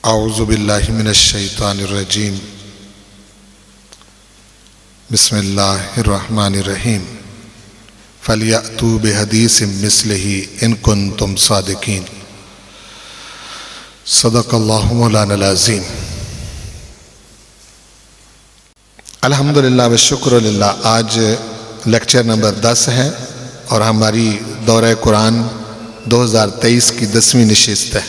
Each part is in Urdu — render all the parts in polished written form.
اعوذ باللہ من الشیطان الرجیم بسم اللہ الرحمن الرحیم فلیأتوا بحدیث مثلہ ان کنتم صادقین صدق اللہ مولانا العظیم۔ الحمدللہ والشکر للہ۔ آج لیکچر نمبر 10 ہے اور ہماری دورہ قرآن 2023 کی 10ویں نشست ہے۔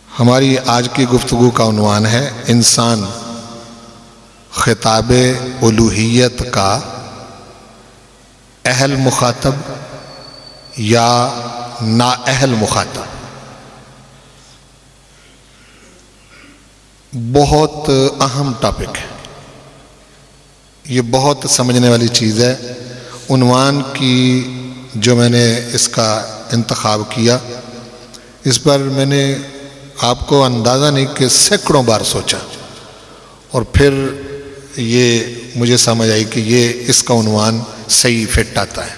ہماری آج کی گفتگو کا عنوان ہے انسان خطاب الوہیت کا اہل مخاطب یا نااہل مخاطب۔ بہت اہم ٹاپک ہے، یہ بہت سمجھنے والی چیز ہے۔ عنوان کی جو میں نے اس کا انتخاب کیا، اس پر میں نے آپ کو اندازہ نہیں کہ سینکڑوں بار سوچا اور پھر یہ مجھے سمجھ آئی کہ یہ اس کا عنوان صحیح فٹ آتا ہے۔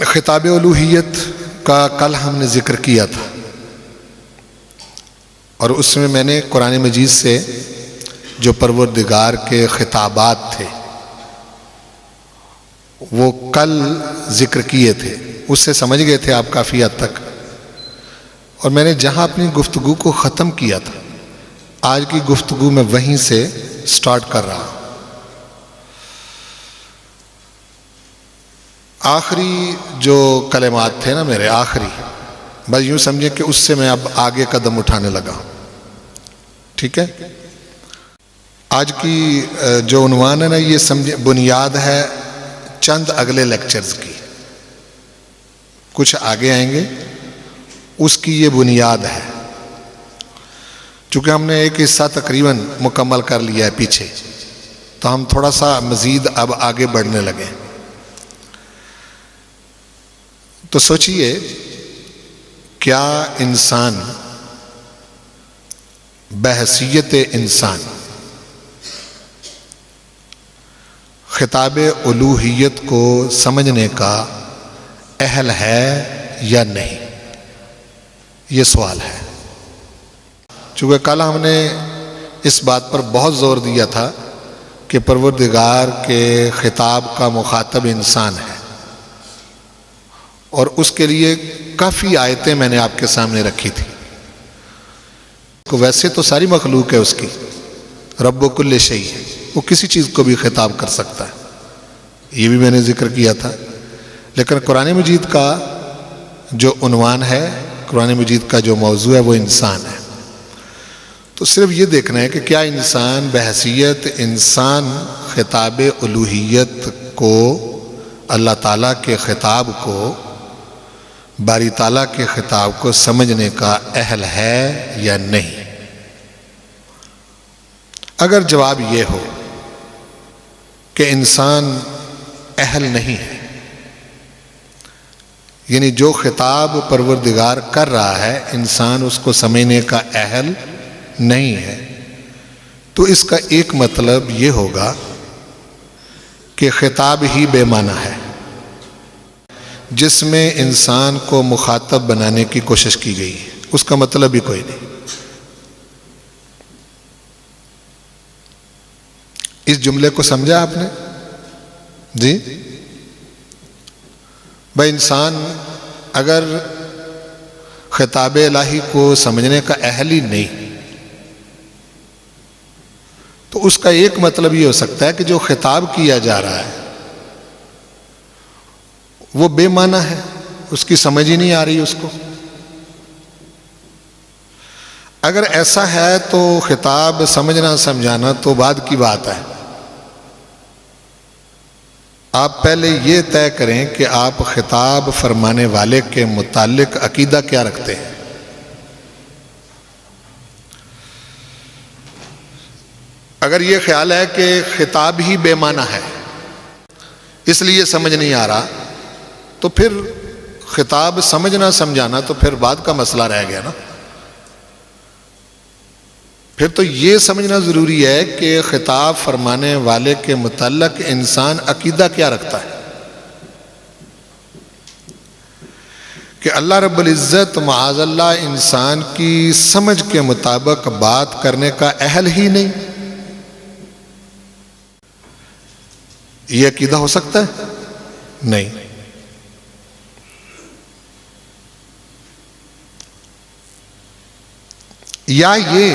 خطاب الوہیت کا کل ہم نے ذکر کیا تھا اور اس میں میں نے قرآن مجید سے جو پروردگار کے خطابات تھے وہ کل ذکر کیے تھے، اس سے سمجھ گئے تھے آپ کافی حد تک، اور میں نے جہاں اپنی گفتگو کو ختم کیا تھا آج کی گفتگو میں وہیں سے سٹارٹ کر رہا ہوں۔ آخری جو کلمات تھے نا میرے، آخری، بس یوں سمجھیں کہ اس سے میں اب آگے قدم اٹھانے لگا ہوں، ٹھیک ہے۔ آج کی جو عنوان ہے نا، یہ سمجھیں بنیاد ہے چند اگلے لیکچرز کی، کچھ آگے آئیں گے، اس کی یہ بنیاد ہے۔ چونکہ ہم نے ایک حصہ تقریباً مکمل کر لیا ہے پیچھے، تو ہم تھوڑا سا مزید اب آگے بڑھنے لگے۔ تو سوچئے، کیا انسان بحیثیت انسان خطاب الوہیت کو سمجھنے کا اہل ہے یا نہیں؟ یہ سوال ہے۔ چونکہ کل ہم نے اس بات پر بہت زور دیا تھا کہ پروردگار کے خطاب کا مخاطب انسان ہے، اور اس کے لیے کافی آیتیں میں نے آپ کے سامنے رکھی تھی۔ ویسے تو ساری مخلوق ہے اس کی، رب کل شیء ہے، وہ کسی چیز کو بھی خطاب کر سکتا ہے، یہ بھی میں نے ذکر کیا تھا۔ لیکن قرآن مجید کا جو عنوان ہے، قرآن مجید کا جو موضوع ہے، وہ انسان ہے۔ تو صرف یہ دیکھنا ہے کہ کیا انسان بحیثیت انسان خطاب الوہیت کو، اللہ تعالیٰ کے خطاب کو، باری تعالیٰ کے خطاب کو سمجھنے کا اہل ہے یا نہیں۔ اگر جواب یہ ہو کہ انسان اہل نہیں ہے، یعنی جو خطاب پروردگار کر رہا ہے انسان اس کو سمجھنے کا اہل نہیں ہے، تو اس کا ایک مطلب یہ ہوگا کہ خطاب ہی بے معنی ہے، جس میں انسان کو مخاطب بنانے کی کوشش کی گئی ہے، اس کا مطلب ہی کوئی نہیں۔ اس جملے کو سمجھا آپ نے؟ جی بھائی، انسان اگر خطاب الہی کو سمجھنے کا اہل ہی نہیں، تو اس کا ایک مطلب یہ ہو سکتا ہے کہ جو خطاب کیا جا رہا ہے وہ بے معنی ہے، اس کی سمجھ ہی نہیں آ رہی اس کو۔ اگر ایسا ہے تو خطاب سمجھنا سمجھانا تو بعد کی بات ہے۔ آپ پہلے یہ طے کریں کہ آپ خطاب فرمانے والے کے متعلق عقیدہ کیا رکھتے ہیں۔ اگر یہ خیال ہے کہ خطاب ہی بے معنی ہے اس لیے سمجھ نہیں آ رہا، تو پھر خطاب سمجھنا سمجھانا تو پھر بعد کا مسئلہ رہ گیا نا۔ پھر تو یہ سمجھنا ضروری ہے کہ خطاب فرمانے والے کے متعلق انسان عقیدہ کیا رکھتا ہے۔ کہ اللہ رب العزت معاذ اللہ انسان کی سمجھ کے مطابق بات کرنے کا اہل ہی نہیں، یہ عقیدہ ہو سکتا ہے؟ نہیں۔ یا یہ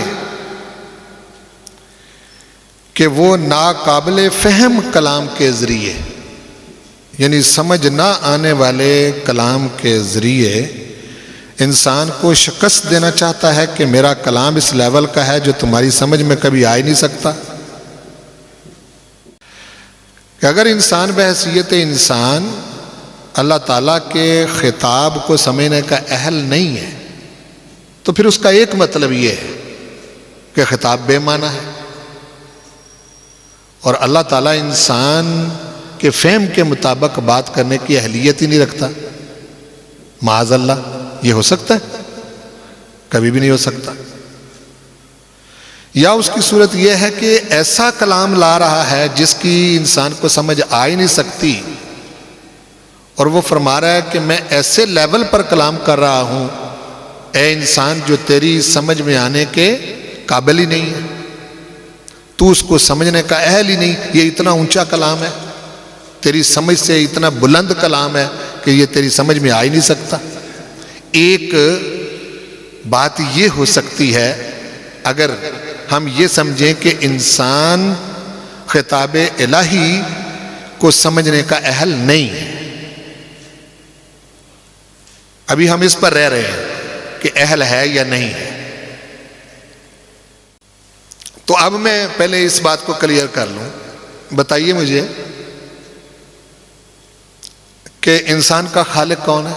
کہ وہ ناقابل فہم کلام کے ذریعے، یعنی سمجھ نہ آنے والے کلام کے ذریعے انسان کو شکست دینا چاہتا ہے کہ میرا کلام اس لیول کا ہے جو تمہاری سمجھ میں کبھی آ ہی نہیں سکتا، کہ اگر انسان بحیثیت انسان اللہ تعالیٰ کے خطاب کو سمجھنے کا اہل نہیں ہے تو پھر اس کا ایک مطلب یہ ہے کہ خطاب بے معنی ہے، اور اللہ تعالیٰ انسان کے فہم کے مطابق بات کرنے کی اہلیت ہی نہیں رکھتا۔ معاذ اللہ، یہ ہو سکتا ہے؟ کبھی بھی نہیں ہو سکتا۔ یا اس کی صورت یہ ہے کہ ایسا کلام لا رہا ہے جس کی انسان کو سمجھ آ ہی نہیں سکتی، اور وہ فرما رہا ہے کہ میں ایسے لیول پر کلام کر رہا ہوں اے انسان جو تیری سمجھ میں آنے کے قابل ہی نہیں ہے، تو اس کو سمجھنے کا اہل ہی نہیں، یہ اتنا اونچا کلام ہے، تیری سمجھ سے اتنا بلند کلام ہے کہ یہ تیری سمجھ میں آ ہی نہیں سکتا۔ ایک بات یہ ہو سکتی ہے اگر ہم یہ سمجھیں کہ انسان خطاب الہی کو سمجھنے کا اہل نہیں ہے، ابھی ہم اس پر رہ رہے ہیں کہ اہل ہے یا نہیں ہے۔ تو اب میں پہلے اس بات کو کلیئر کر لوں، بتائیے مجھے کہ انسان کا خالق کون ہے؟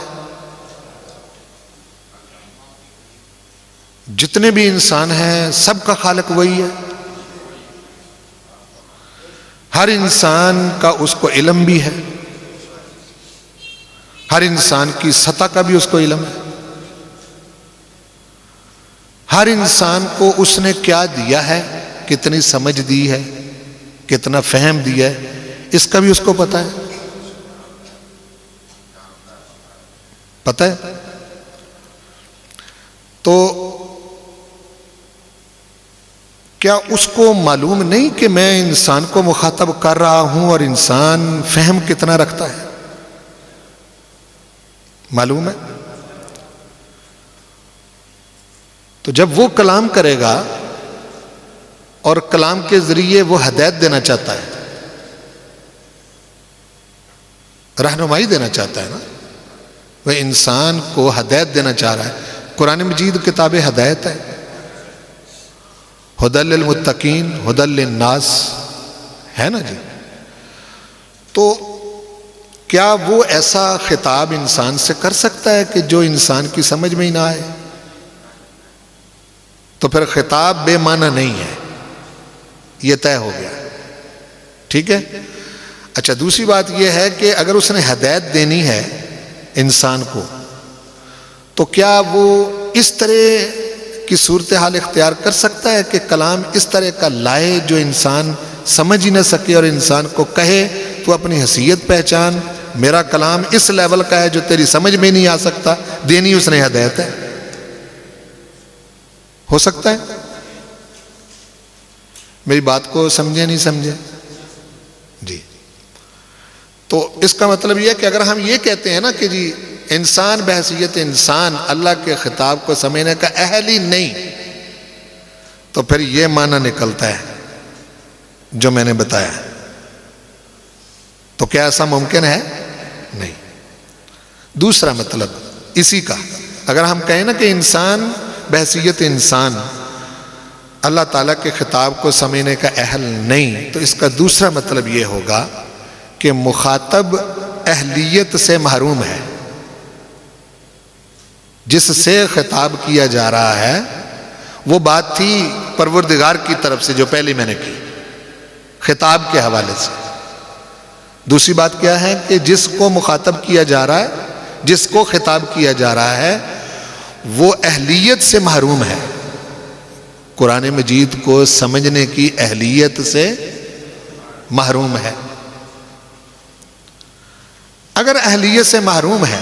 جتنے بھی انسان ہیں سب کا خالق وہی ہے۔ ہر انسان کا اس کو علم بھی ہے، ہر انسان کی سطح کا بھی اس کو علم ہے، ہر انسان کو اس نے کیا دیا ہے، کتنی سمجھ دی ہے، کتنا فہم دیا ہے، اس کا بھی اس کو پتہ ہے۔ پتہ ہے؟ تو کیا اس کو معلوم نہیں کہ میں انسان کو مخاطب کر رہا ہوں اور انسان فہم کتنا رکھتا ہے؟ معلوم ہے؟ تو جب وہ کلام کرے گا اور کلام کے ذریعے وہ ہدایت دینا چاہتا ہے، رہنمائی دینا چاہتا ہے نا، وہ انسان کو ہدایت دینا چاہ رہا ہے۔ قرآن مجید کتاب ہدایت ہے، ہدی للمتقین ہدی للناس ہے نا جی۔ تو کیا وہ ایسا خطاب انسان سے کر سکتا ہے کہ جو انسان کی سمجھ میں ہی نہ آئے؟ تو پھر خطاب بے معنی نہیں ہے، یہ طے ہو گیا، ٹھیک ہے۔ اچھا، دوسری بات یہ ہے کہ اگر اس نے ہدایت دینی ہے انسان کو تو کیا وہ اس طرح کی صورتحال اختیار کر سکتا ہے کہ کلام اس طرح کا لائے جو انسان سمجھ ہی نہ سکے اور انسان کو کہے تو اپنی حیثیت پہچان، میرا کلام اس لیول کا ہے جو تیری سمجھ میں نہیں آ سکتا، دینی اس نے ہدایت ہے؟ ہو سکتا ہے؟ میری بات کو سمجھے نہیں سمجھے جی؟ تو اس کا مطلب یہ ہے کہ اگر ہم یہ کہتے ہیں نا کہ جی انسان بحیثیت انسان اللہ کے خطاب کو سمجھنے کا اہل ہی نہیں، تو پھر یہ معنی نکلتا ہے جو میں نے بتایا۔ تو کیا ایسا ممکن ہے؟ نہیں۔ دوسرا مطلب اسی کا، اگر ہم کہیں نا کہ انسان بحیثیت انسان اللہ تعالیٰ کے خطاب کو سمجھنے کا اہل نہیں، تو اس کا دوسرا مطلب یہ ہوگا کہ مخاطب اہلیت سے محروم ہے، جس سے خطاب کیا جا رہا ہے وہ بات تھی پروردگار کی طرف سے جو پہلے میں نے کی خطاب کے حوالے سے۔ دوسری بات کیا ہے کہ جس کو مخاطب کیا جا رہا ہے، جس کو خطاب کیا جا رہا ہے وہ اہلیت سے محروم ہے، قرآن مجید کو سمجھنے کی اہلیت سے محروم ہے۔ اگر اہلیت سے محروم ہے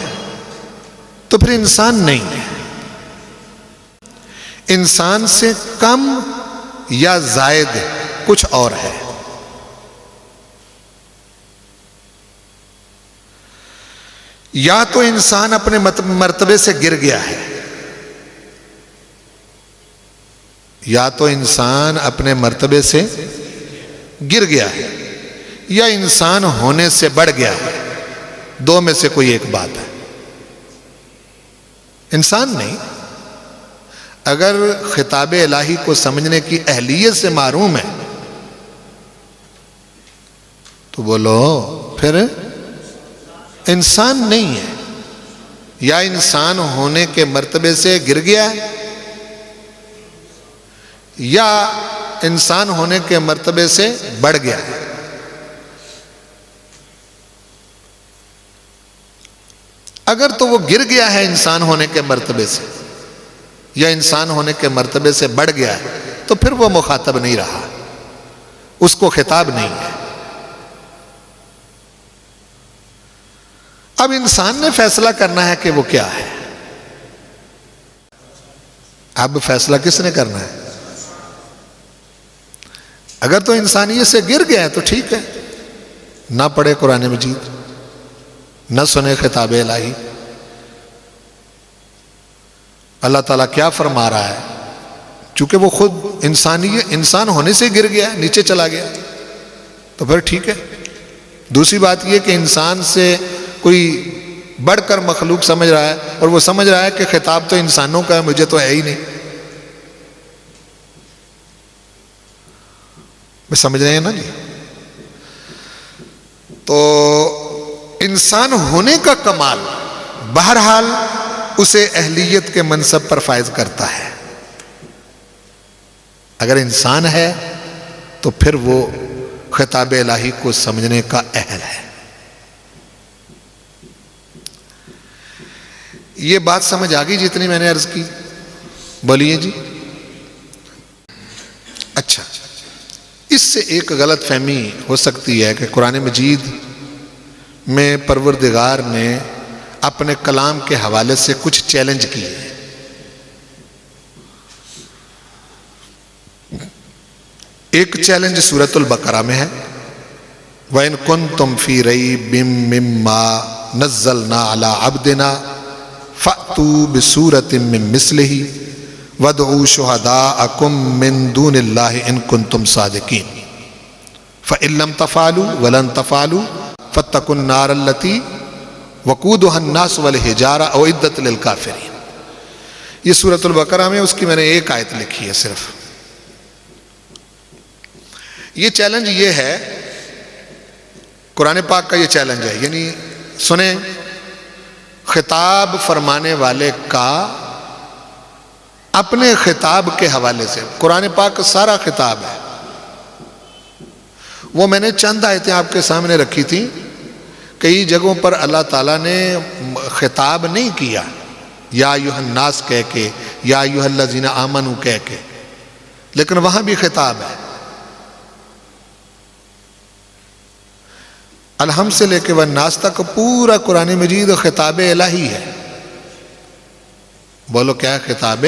تو پھر انسان نہیں ہے. انسان سے کم یا زائد کچھ اور ہے. یا تو انسان اپنے مرتبے سے گر گیا ہے، یا تو انسان اپنے مرتبے سے گر گیا ہے، یا انسان ہونے سے بڑھ گیا ہے. دو میں سے کوئی ایک بات ہے. انسان نہیں. اگر خطاب الہی کو سمجھنے کی اہلیت سے محروم ہے تو بولو پھر انسان نہیں ہے. یا انسان ہونے کے مرتبے سے گر گیا ہے، یا انسان ہونے کے مرتبے سے بڑھ گیا ہے. اگر تو وہ گر گیا ہے انسان ہونے کے مرتبے سے یا انسان ہونے کے مرتبے سے بڑھ گیا ہے تو پھر وہ مخاطب نہیں رہا، اس کو خطاب نہیں ہے. اب انسان نے فیصلہ کرنا ہے کہ وہ کیا ہے. اب فیصلہ کس نے کرنا ہے؟ اگر تو انسانیت سے گر گیا ہے تو ٹھیک ہے، نہ پڑھے قرآن مجید، نہ سنے خطاب الہی. اللہ تعالیٰ کیا فرما رہا ہے؟ چونکہ وہ خود انسان ہونے سے گر گیا، نیچے چلا گیا، تو پھر ٹھیک ہے. دوسری بات یہ کہ انسان سے کوئی بڑھ کر مخلوق سمجھ رہا ہے اور وہ سمجھ رہا ہے کہ خطاب تو انسانوں کا ہے، مجھے تو ہے ہی نہیں. بس سمجھ رہے ہیں نا جی؟ تو انسان ہونے کا کمال بہرحال اسے اہلیت کے منصب پر فائز کرتا ہے. اگر انسان ہے تو پھر وہ خطاب الہی کو سمجھنے کا اہل ہے. یہ بات سمجھ آ گئی جتنی میں نے عرض کی؟ بولیے جی. اچھا، اس سے ایک غلط فہمی ہو سکتی ہے کہ قرآن مجید میں پروردگار نے اپنے کلام کے حوالے سے کچھ چیلنج کیے. ایک چیلنج سورۃ البقرہ میں ہے، وَإِن كُنتُمْ فِي رَيْبٍ مِّمَّا نَزَّلْنَا عَلَىٰ عَبْدِنَا فَأْتُوا بِسُورَةٍ مِّن مِّثْلِهِ وَادْعُوا شُهَدَاءَكُم مِّن دُونِ اللَّهِ إِن كُنتُمْ صَادِقِينَ فَإِن لَّمْ تَفْعَلُوا وَلَن تَفْعَلُوا فَاتَّقُوا النَّارَ الَّتِي وَقُودُهَا النَّاسُ وَالْحِجَارَةُ أُعِدَّتْ لِلْكَافِرِينَ. یہ سورۃ البقرہ میں اس کی میں نے ایک آیت لکھی ہے صرف. یہ چیلنج یہ ہے، قرآن پاک کا یہ چیلنج ہے. یعنی سنیں، خطاب فرمانے والے کا اپنے خطاب کے حوالے سے، قرآن پاک سارا خطاب ہے. وہ میں نے چند آیتیں آپ کے سامنے رکھی تھیں. کئی جگہوں پر اللہ تعالیٰ نے خطاب نہیں کیا، یا ایھا الناس کہہ کے، یا ایھا الذین آمنوا کہہ کے، لیکن وہاں بھی خطاب ہے. الحمد سے لے کے والناس تک پورا قرآن مجید خطاب الہی ہے. بولو کیا ہے خطاب؟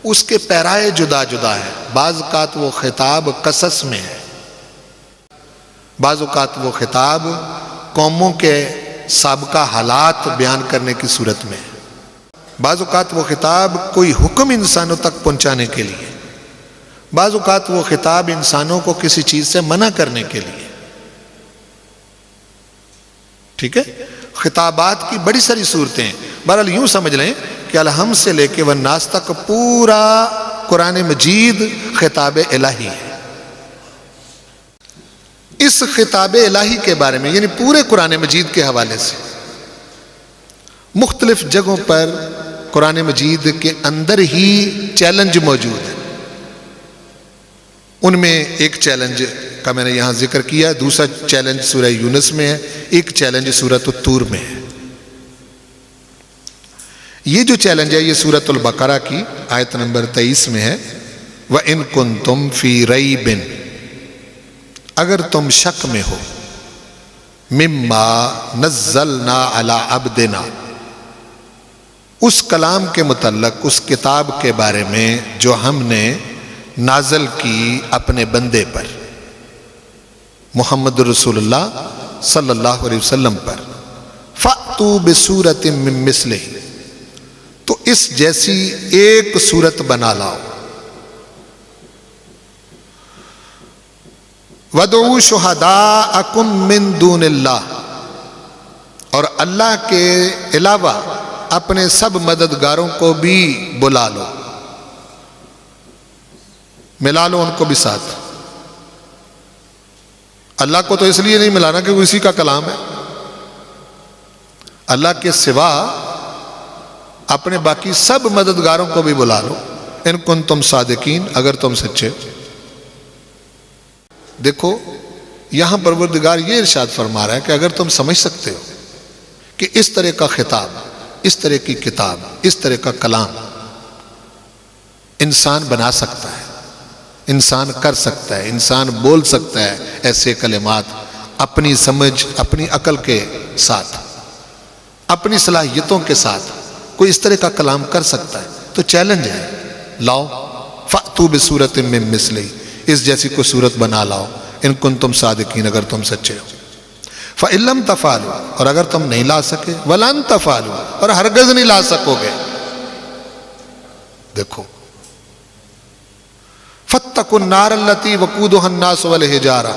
اس کے پیرائے جدا جدا ہے. بعض اوقات وہ خطاب قصص میں ہے، بعض اوقات وہ خطاب قوموں کے سابقہ حالات بیان کرنے کی صورت میں ہے، بعض اوقات وہ خطاب کوئی حکم انسانوں تک پہنچانے کے لیے، بعض اوقات وہ خطاب انسانوں کو کسی چیز سے منع کرنے کے لیے. ٹھیک ہے؟ خطابات کی بڑی ساری صورتیں ہیں. بہرحال یوں سمجھ لیں کہ الحمد سے لے کے والناس تک پورا قرآن مجید خطاب الہی ہے. اس خطاب الہی کے بارے میں، یعنی پورے قرآن مجید کے حوالے سے مختلف جگہوں پر قرآن مجید کے اندر ہی چیلنج موجود ہے. ان میں ایک چیلنج کا میں نے یہاں ذکر کیا، دوسرا چیلنج سورہ یونس میں ہے، ایک چیلنج سورۃ الطور میں ہے. یہ جو چیلنج ہے یہ سورۃ البقرہ کی آیت نمبر 23 میں ہے. وَإِن كُنتُمْ فِي رَيْبٍ، اگر تم شک میں ہو، مِمَّا نَزَّلْنَا عَلَىٰ عَبْدِنَا، اس کلام کے متعلق، اس کتاب کے بارے میں جو ہم نے نازل کی اپنے بندے پر، محمد رسول اللہ صلی اللہ علیہ وسلم پر، فَأْتُوا بِسُورَةٍ مِّن مِّثْلِهِ، تو اس جیسی ایک صورت بنا لاؤ، وَادْعُوا شُهَدَاءَكُم مِّن دُونِ اللَّهِ، اور اللہ کے علاوہ اپنے سب مددگاروں کو بھی بلا لو، ملا لو ان کو بھی ساتھ۔ اللہ کو تو اس لیے نہیں ملانا کہ وہ اسی کا کلام ہے، اللہ کے سوا اپنے باقی سب مددگاروں کو بھی بلا لو، ان کنتم صادقین، اگر تم سچے ہو۔ دیکھو یہاں پروردگار یہ ارشاد فرما رہا ہے کہ اگر تم سمجھ سکتے ہو کہ اس طرح کا خطاب، اس طرح کی کتاب، اس طرح کا کلام انسان بنا سکتا ہے، انسان کر سکتا ہے، انسان بول سکتا ہے ایسے کلمات اپنی سمجھ، اپنی عقل کے ساتھ، اپنی صلاحیتوں کے ساتھ کوئی اس طرح کا کلام کر سکتا ہے، تو چیلنج ہے، لاؤ فَأْتُوا بِسُورَةٍ مِّن مِّثْلِهِ، اس جیسی کوئی صورت بنا لاؤ، ان کنتم صادقین، اگر تم سچے ہو۔ فَإِن لَّمْ تَفْعَلُوا، اور اگر تم نہیں لا سکے، وَلَن تَفْعَلُوا، اور ہرگز نہیں لا سکو گے۔ دیکھو فَاتَّقُوا النَّارَ الَّتِي وَقُودُهَا النَّاسُ وَالْحِجَارَةُ،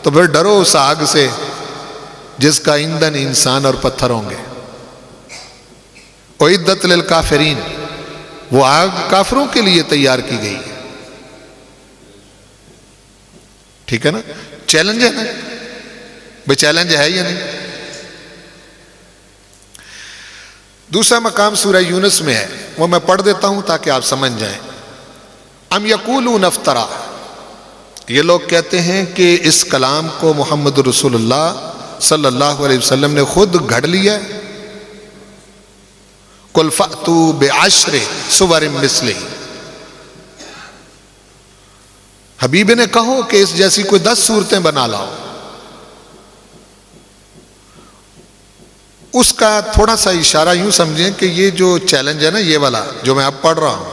تو پھر ڈرو اس آگ سے جس کا ایندھن انسان اور پتھر ہوں گے۔ اُعِدَّتْ لِلْكَافِرِينَ، وہ آگ کافروں کے لیے تیار کی گئی ہے۔ ٹھیک ہے نا، چیلنج ہے نا، بے چیلنج ہے یا نہیں؟ دوسرا مقام سورہ یونس میں ہے، وہ میں پڑھ دیتا ہوں تاکہ آپ سمجھ جائیں۔ ام یقولون افترا، یہ لوگ کہتے ہیں کہ اس کلام کو محمد رسول اللہ صلی اللہ علیہ وسلم نے خود گھڑ لیا ہے۔ قل فأتوا بعشر سور مثلہ، حبیب نے کہو کہ اس جیسی کوئی 10 صورتیں بنا لاؤ۔ اس کا تھوڑا سا اشارہ یوں سمجھیں کہ یہ جو چیلنج ہے نا، یہ والا جو میں اب پڑھ رہا ہوں،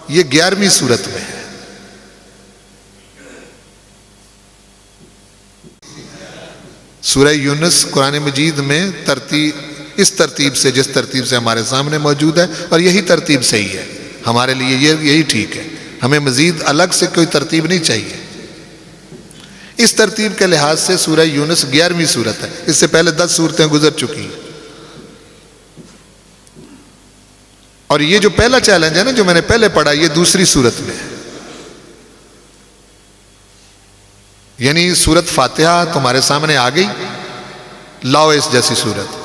یہ 11ویں صورت میں ہے۔ سورہ یونس قرآن مجید میں اس ترتیب سے، جس ترتیب سے ہمارے سامنے موجود ہے، اور یہی ترتیب صحیح ہے ہمارے لیے، یہی ٹھیک ہے، ہمیں مزید الگ سے کوئی ترتیب نہیں چاہیے۔ اس ترتیب کے لحاظ سے سورہ یونس 11ویں صورت ہے، اس سے پہلے 10 صورتیں گزر چکی ہیں۔ اور یہ جو پہلا چیلنج ہے نا، جو میں نے پہلے پڑھا، یہ دوسری صورت میں ہے، یعنی سورت فاتحہ تمہارے سامنے آ گئی، لاؤ اس جیسی صورت۔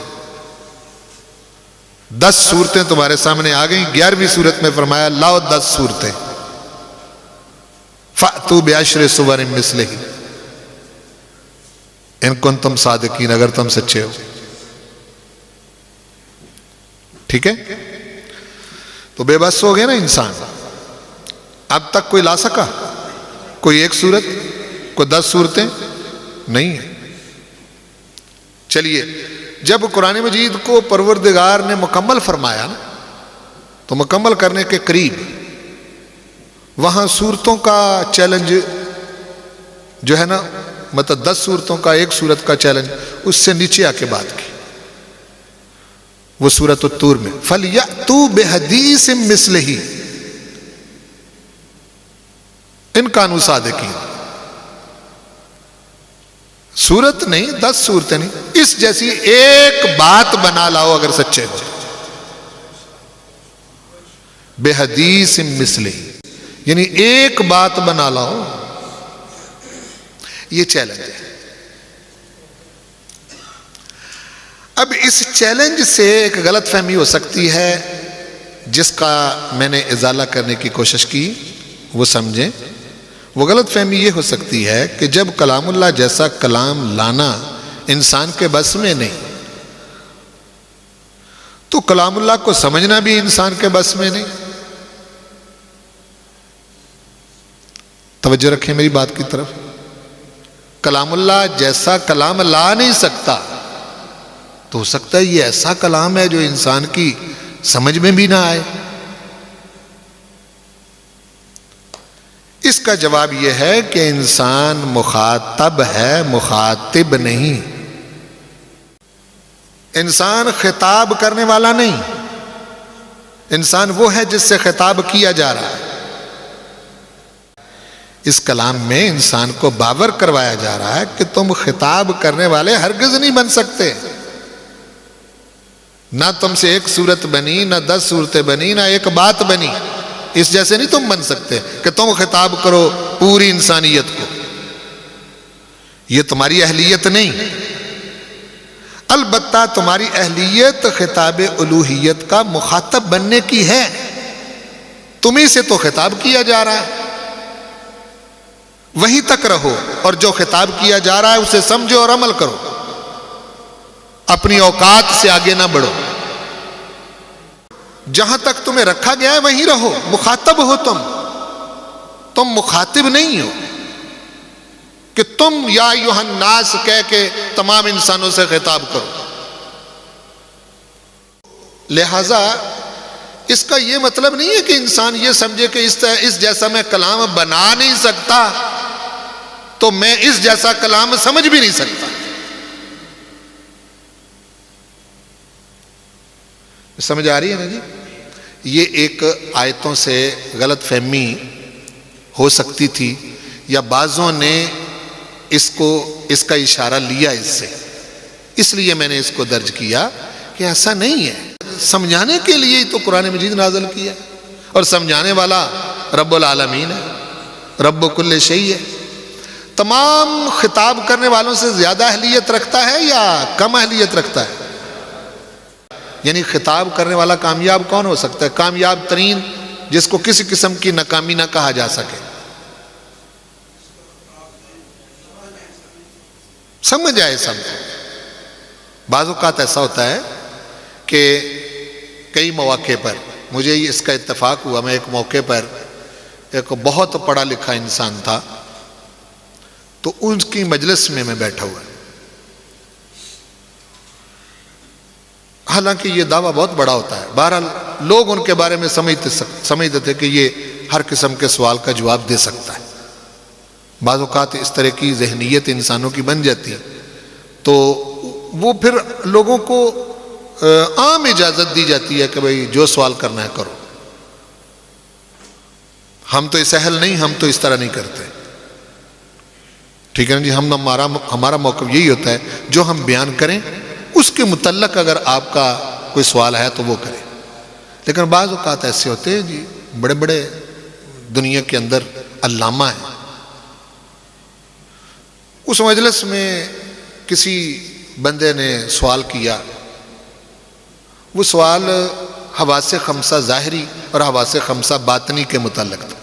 10 صورتیں تمہارے سامنے آ گئیں، 11ویں صورت میں فرمایا لاؤ 10 صورتیں۔ فَأْتُوا بِعَشْرِ سُوَرٍ مِّثْلِهِ، ان کنتم صادقین، اگر تم سچے ہو۔ ٹھیک ہے، تو بے بس ہو گئے نا انسان، اب تک کوئی لا سکا؟ کوئی ایک صورت، کوئی 10 صورتیں نہیں ہیں۔ چلیے، جب قرآن مجید کو پروردگار نے مکمل فرمایا نا، تو مکمل کرنے کے قریب وہاں صورتوں کا چیلنج جو ہے نا، مطلب 10 صورتوں کا ایک صورت کا چیلنج اس سے نیچے آ کے بات کی، وہ سورۃ الطور میں فَلْيَأْتُوا بِحَدِيثٍ مِّثْلِهِ إِن كَانُوا صَادِقِينَ۔ صورت نہیں، 10 صورتیں نہیں، اس جیسی ایک بات بنا لاؤ اگر سچے ہو۔ بِحَدِيثٍ مِّثْلِهِ، یعنی ایک بات بنا لاؤ، یہ چیلنج ہے۔ اب اس چیلنج سے ایک غلط فہمی ہو سکتی ہے، جس کا میں نے ازالہ کرنے کی کوشش کی، وہ سمجھیں۔ وہ غلط فہمی یہ ہو سکتی ہے کہ جب کلام اللہ جیسا کلام لانا انسان کے بس میں نہیں، تو کلام اللہ کو سمجھنا بھی انسان کے بس میں نہیں۔ توجہ رکھیں میری بات کی طرف، کلام اللہ جیسا کلام لا نہیں سکتا، تو ہو سکتا ہے یہ ایسا کلام ہے جو انسان کی سمجھ میں بھی نہ آئے؟ اس کا جواب یہ ہے کہ انسان مخاطب ہے، مخاطب نہیں۔ انسان خطاب کرنے والا نہیں، انسان وہ ہے جس سے خطاب کیا جا رہا ہے۔ اس کلام میں انسان کو باور کروایا جا رہا ہے کہ تم خطاب کرنے والے ہرگز نہیں بن سکتے۔ نہ تم سے ایک صورت بنی، نہ 10 صورتیں بنی، نہ ایک بات بنی، اس جیسے نہیں تم بن سکتے کہ تم خطاب کرو پوری انسانیت کو۔ یہ تمہاری اہلیت نہیں، البتہ تمہاری اہلیت خطاب الوہیت کا مخاطب بننے کی ہے، تمہیں سے تو خطاب کیا جا رہا ہے، وہیں تک رہو، اور جو خطاب کیا جا رہا ہے اسے سمجھو اور عمل کرو، اپنی اوقات سے آگے نہ بڑھو، جہاں تک تمہیں رکھا گیا ہے وہیں رہو، مخاطب ہو تم مخاطب نہیں ہو کہ تم یا ایھا الناس کہہ کے تمام انسانوں سے خطاب کرو۔ لہذا اس کا یہ مطلب نہیں ہے کہ انسان یہ سمجھے کہ اس جیسا میں کلام بنا نہیں سکتا تو میں اس جیسا کلام سمجھ بھی نہیں سکتا۔ سمجھ آ رہی ہے نا جی؟ یہ ایک آیتوں سے غلط فہمی ہو سکتی تھی، یا بعضوں نے اس کا اشارہ لیا اس سے، اس لیے میں نے اس کو درج کیا کہ ایسا نہیں ہے۔ سمجھانے کے لیے ہی تو قرآن مجید نازل کیا، اور سمجھانے والا رب العالمین ہے، رب کل شیء ہے۔ تمام خطاب کرنے والوں سے زیادہ اہلیت رکھتا ہے یا کم اہلیت رکھتا ہے؟ یعنی خطاب کرنے والا کامیاب کون ہو سکتا ہے؟ کامیاب ترین، جس کو کسی قسم کی ناکامی نہ کہا جا سکے۔ سمجھ آئے سب؟ بعض اوقات ایسا ہوتا ہے کہ کئی مواقع پر مجھے اس کا اتفاق ہوا، میں ایک موقع پر ایک بہت پڑھا لکھا انسان تھا، تو ان کی مجلس میں بیٹھا ہوا، حالانکہ یہ دعویٰ بہت بڑا ہوتا ہے، بہرحال لوگ ان کے بارے میں سمجھتے تھے کہ یہ ہر قسم کے سوال کا جواب دے سکتا ہے۔ بعض اوقات اس طرح کی ذہنیت انسانوں کی بن جاتی ہے، تو وہ پھر لوگوں کو عام اجازت دی جاتی ہے کہ بھئی جو سوال کرنا ہے کرو، ہم تو اس اہل نہیں، ہم تو اس طرح نہیں کرتے، ٹھیک ہے نا جی؟ ہمارا موقف یہی ہوتا ہے، جو ہم بیان کریں اس کے متعلق اگر آپ کا کوئی سوال ہے تو وہ کریں۔ لیکن بعض اوقات ایسے ہوتے ہیں جی، بڑے بڑے دنیا کے اندر علامہ ہیں، اس مجلس میں کسی بندے نے سوال کیا، وہ سوال حواس خمسہ ظاہری اور حواس خمسہ باطنی کے متعلق تھا۔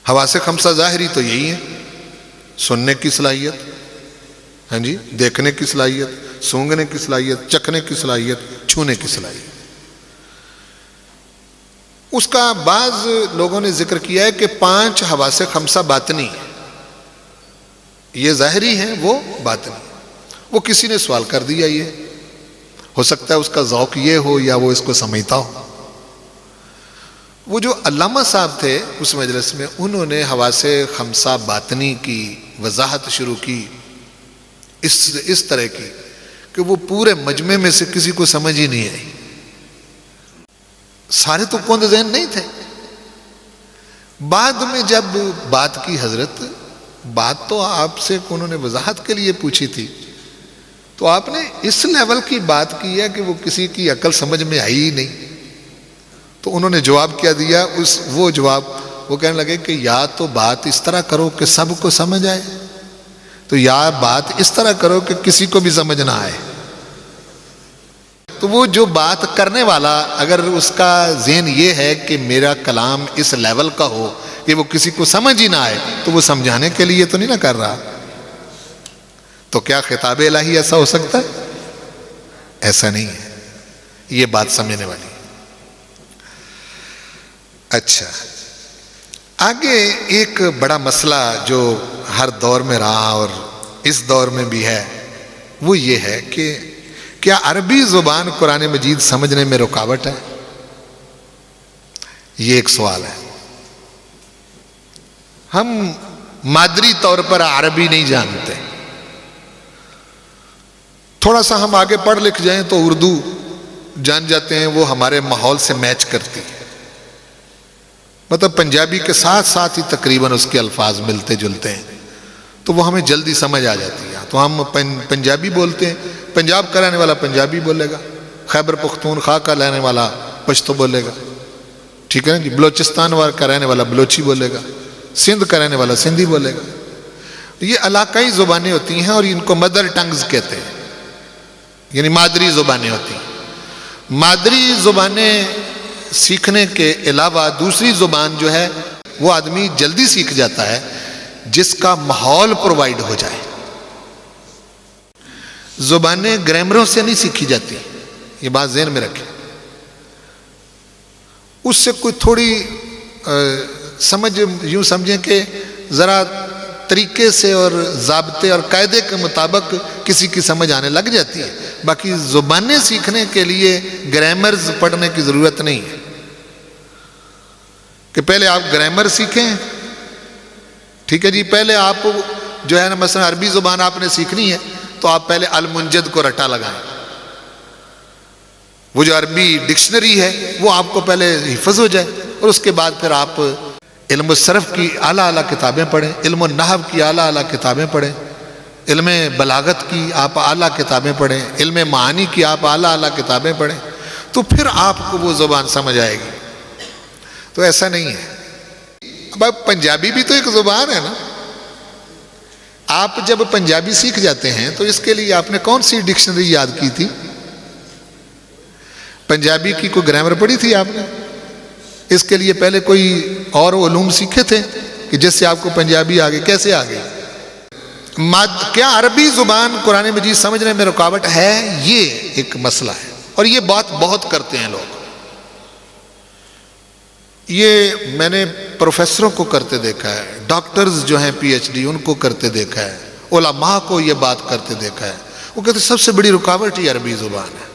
حواس خمسہ ظاہری تو یہی ہے، سننے کی صلاحیت، ہاں جی، دیکھنے کی صلاحیت، سونگھنے کی صلاحیت، چکھنے کی صلاحیت، چھونے کی صلاحیت۔ اس کا بعض لوگوں نے ذکر کیا ہے کہ 5 حواس خمسہ باطنی ہیں، یہ ظاہری ہیں وہ باطنی۔ وہ کسی نے سوال کر دیا، یہ ہو سکتا ہے اس کا ذوق یہ ہو یا وہ اس کو سمجھتا ہو۔ وہ جو علامہ صاحب تھے اس مجلس میں، انہوں نے حواس خمسہ باطنی کی وضاحت شروع کی، اس طرح کی کہ وہ پورے مجمع میں سے کسی کو سمجھ ہی نہیں آئی۔ سارے تو کند ذہن نہیں تھے۔ بعد میں جب بات کی حضرت، بات تو آپ سے انہوں نے وضاحت کے لیے پوچھی تھی، تو آپ نے اس لیول کی بات کی ہے کہ وہ کسی کی عقل سمجھ میں آئی ہی نہیں۔ تو انہوں نے جواب کیا دیا، وہ جواب وہ کہنے لگے کہ یا تو بات اس طرح کرو کہ سب کو سمجھ آئے، تو یا بات اس طرح کرو کہ کسی کو بھی سمجھ نہ آئے۔ تو وہ جو بات کرنے والا اگر اس کا ذہن یہ ہے کہ میرا کلام اس لیول کا ہو کہ وہ کسی کو سمجھ ہی نہ آئے، تو وہ سمجھانے کے لیے تو نہیں نہ کر رہا۔ تو کیا خطاب الہی ایسا ہو سکتا ہے؟ ایسا نہیں ہے، یہ بات سمجھنے والی۔ اچھا، آگے ایک بڑا مسئلہ جو ہر دور میں رہا اور اس دور میں بھی ہے، وہ یہ ہے کہ کیا عربی زبان قرآن مجید سمجھنے میں رکاوٹ ہے؟ یہ ایک سوال ہے۔ ہم مادری طور پر عربی نہیں جانتے، تھوڑا سا ہم آگے پڑھ لکھ جائیں تو اردو جان جاتے ہیں، وہ ہمارے ماحول سے میچ کرتی ہے، مطلب پنجابی کے ساتھ ساتھ ہی تقریباً اس کے الفاظ ملتے جلتے ہیں، تو وہ ہمیں جلدی سمجھ آ جاتی ہے۔ تو ہم پنجابی بولتے ہیں، پنجاب کا رہنے والا پنجابی بولے گا، خیبر پختونخوا کا رہنے والا پشتو بولے گا، ٹھیک ہے نا جی، بلوچستان کا رہنے والا بلوچی بولے گا، سندھ کا رہنے والا سندھی بولے گا۔ یہ علاقائی زبانیں ہوتی ہیں اور ان کو مدر ٹنگز کہتے ہیں، یعنی مادری زبانیں ہوتی ہیں۔ مادری زبانیں سیکھنے کے علاوہ دوسری زبان جو ہے وہ آدمی جلدی سیکھ جاتا ہے جس کا ماحول پرووائڈ ہو جائے۔ زبانیں گرامروں سے نہیں سیکھی جاتی، یہ بات ذہن میں رکھیں۔ اس سے کوئی تھوڑی سمجھ، یوں سمجھیں کہ ذرا طریقے سے اور ضابطے اور قاعدے کے مطابق کسی کی سمجھ آنے لگ جاتی ہے، باقی زبانیں سیکھنے کے لیے گرامرز پڑھنے کی ضرورت نہیں ہے کہ پہلے آپ گرامر سیکھیں، ٹھیک ہے جی، پہلے آپ جو ہے نا مثلا عربی زبان آپ نے سیکھنی ہے تو آپ پہلے المنجد کو رٹا لگائیں، وہ جو عربی ڈکشنری ہے وہ آپ کو پہلے حفظ ہو جائے، اور اس کے بعد پھر آپ علم الصرف کی اعلیٰ اعلیٰ کتابیں پڑھیں، علم النحو کی اعلیٰ اعلیٰ کتابیں پڑھیں، علم بلاغت کی آپ اعلیٰ کتابیں پڑھیں، علم معانی کی آپ اعلیٰ اعلیٰ کتابیں پڑھیں، تو پھر آپ کو وہ زبان سمجھ آئے گی۔ تو ایسا نہیں ہے۔ اب پنجابی بھی تو ایک زبان ہے نا، آپ جب پنجابی سیکھ جاتے ہیں تو اس کے لیے آپ نے کون سی ڈکشنری یاد کی تھی؟ پنجابی کی کوئی گرامر پڑھی تھی آپ نے؟ اس کے لیے پہلے کوئی اور علوم سیکھے تھے کہ جس سے آپ کو پنجابی آگے کیسے آگے؟ کیا عربی زبان قرآن مجید سمجھنے میں رکاوٹ ہے؟ یہ ایک مسئلہ ہے، اور یہ بات بہت کرتے ہیں لوگ۔ یہ میں نے پروفیسروں کو کرتے دیکھا ہے، ڈاکٹرز جو ہیں پی ایچ ڈی ان کو کرتے دیکھا ہے، علماء کو یہ بات کرتے دیکھا ہے، وہ کہتے ہیں سب سے بڑی رکاوٹ ہی عربی زبان ہے۔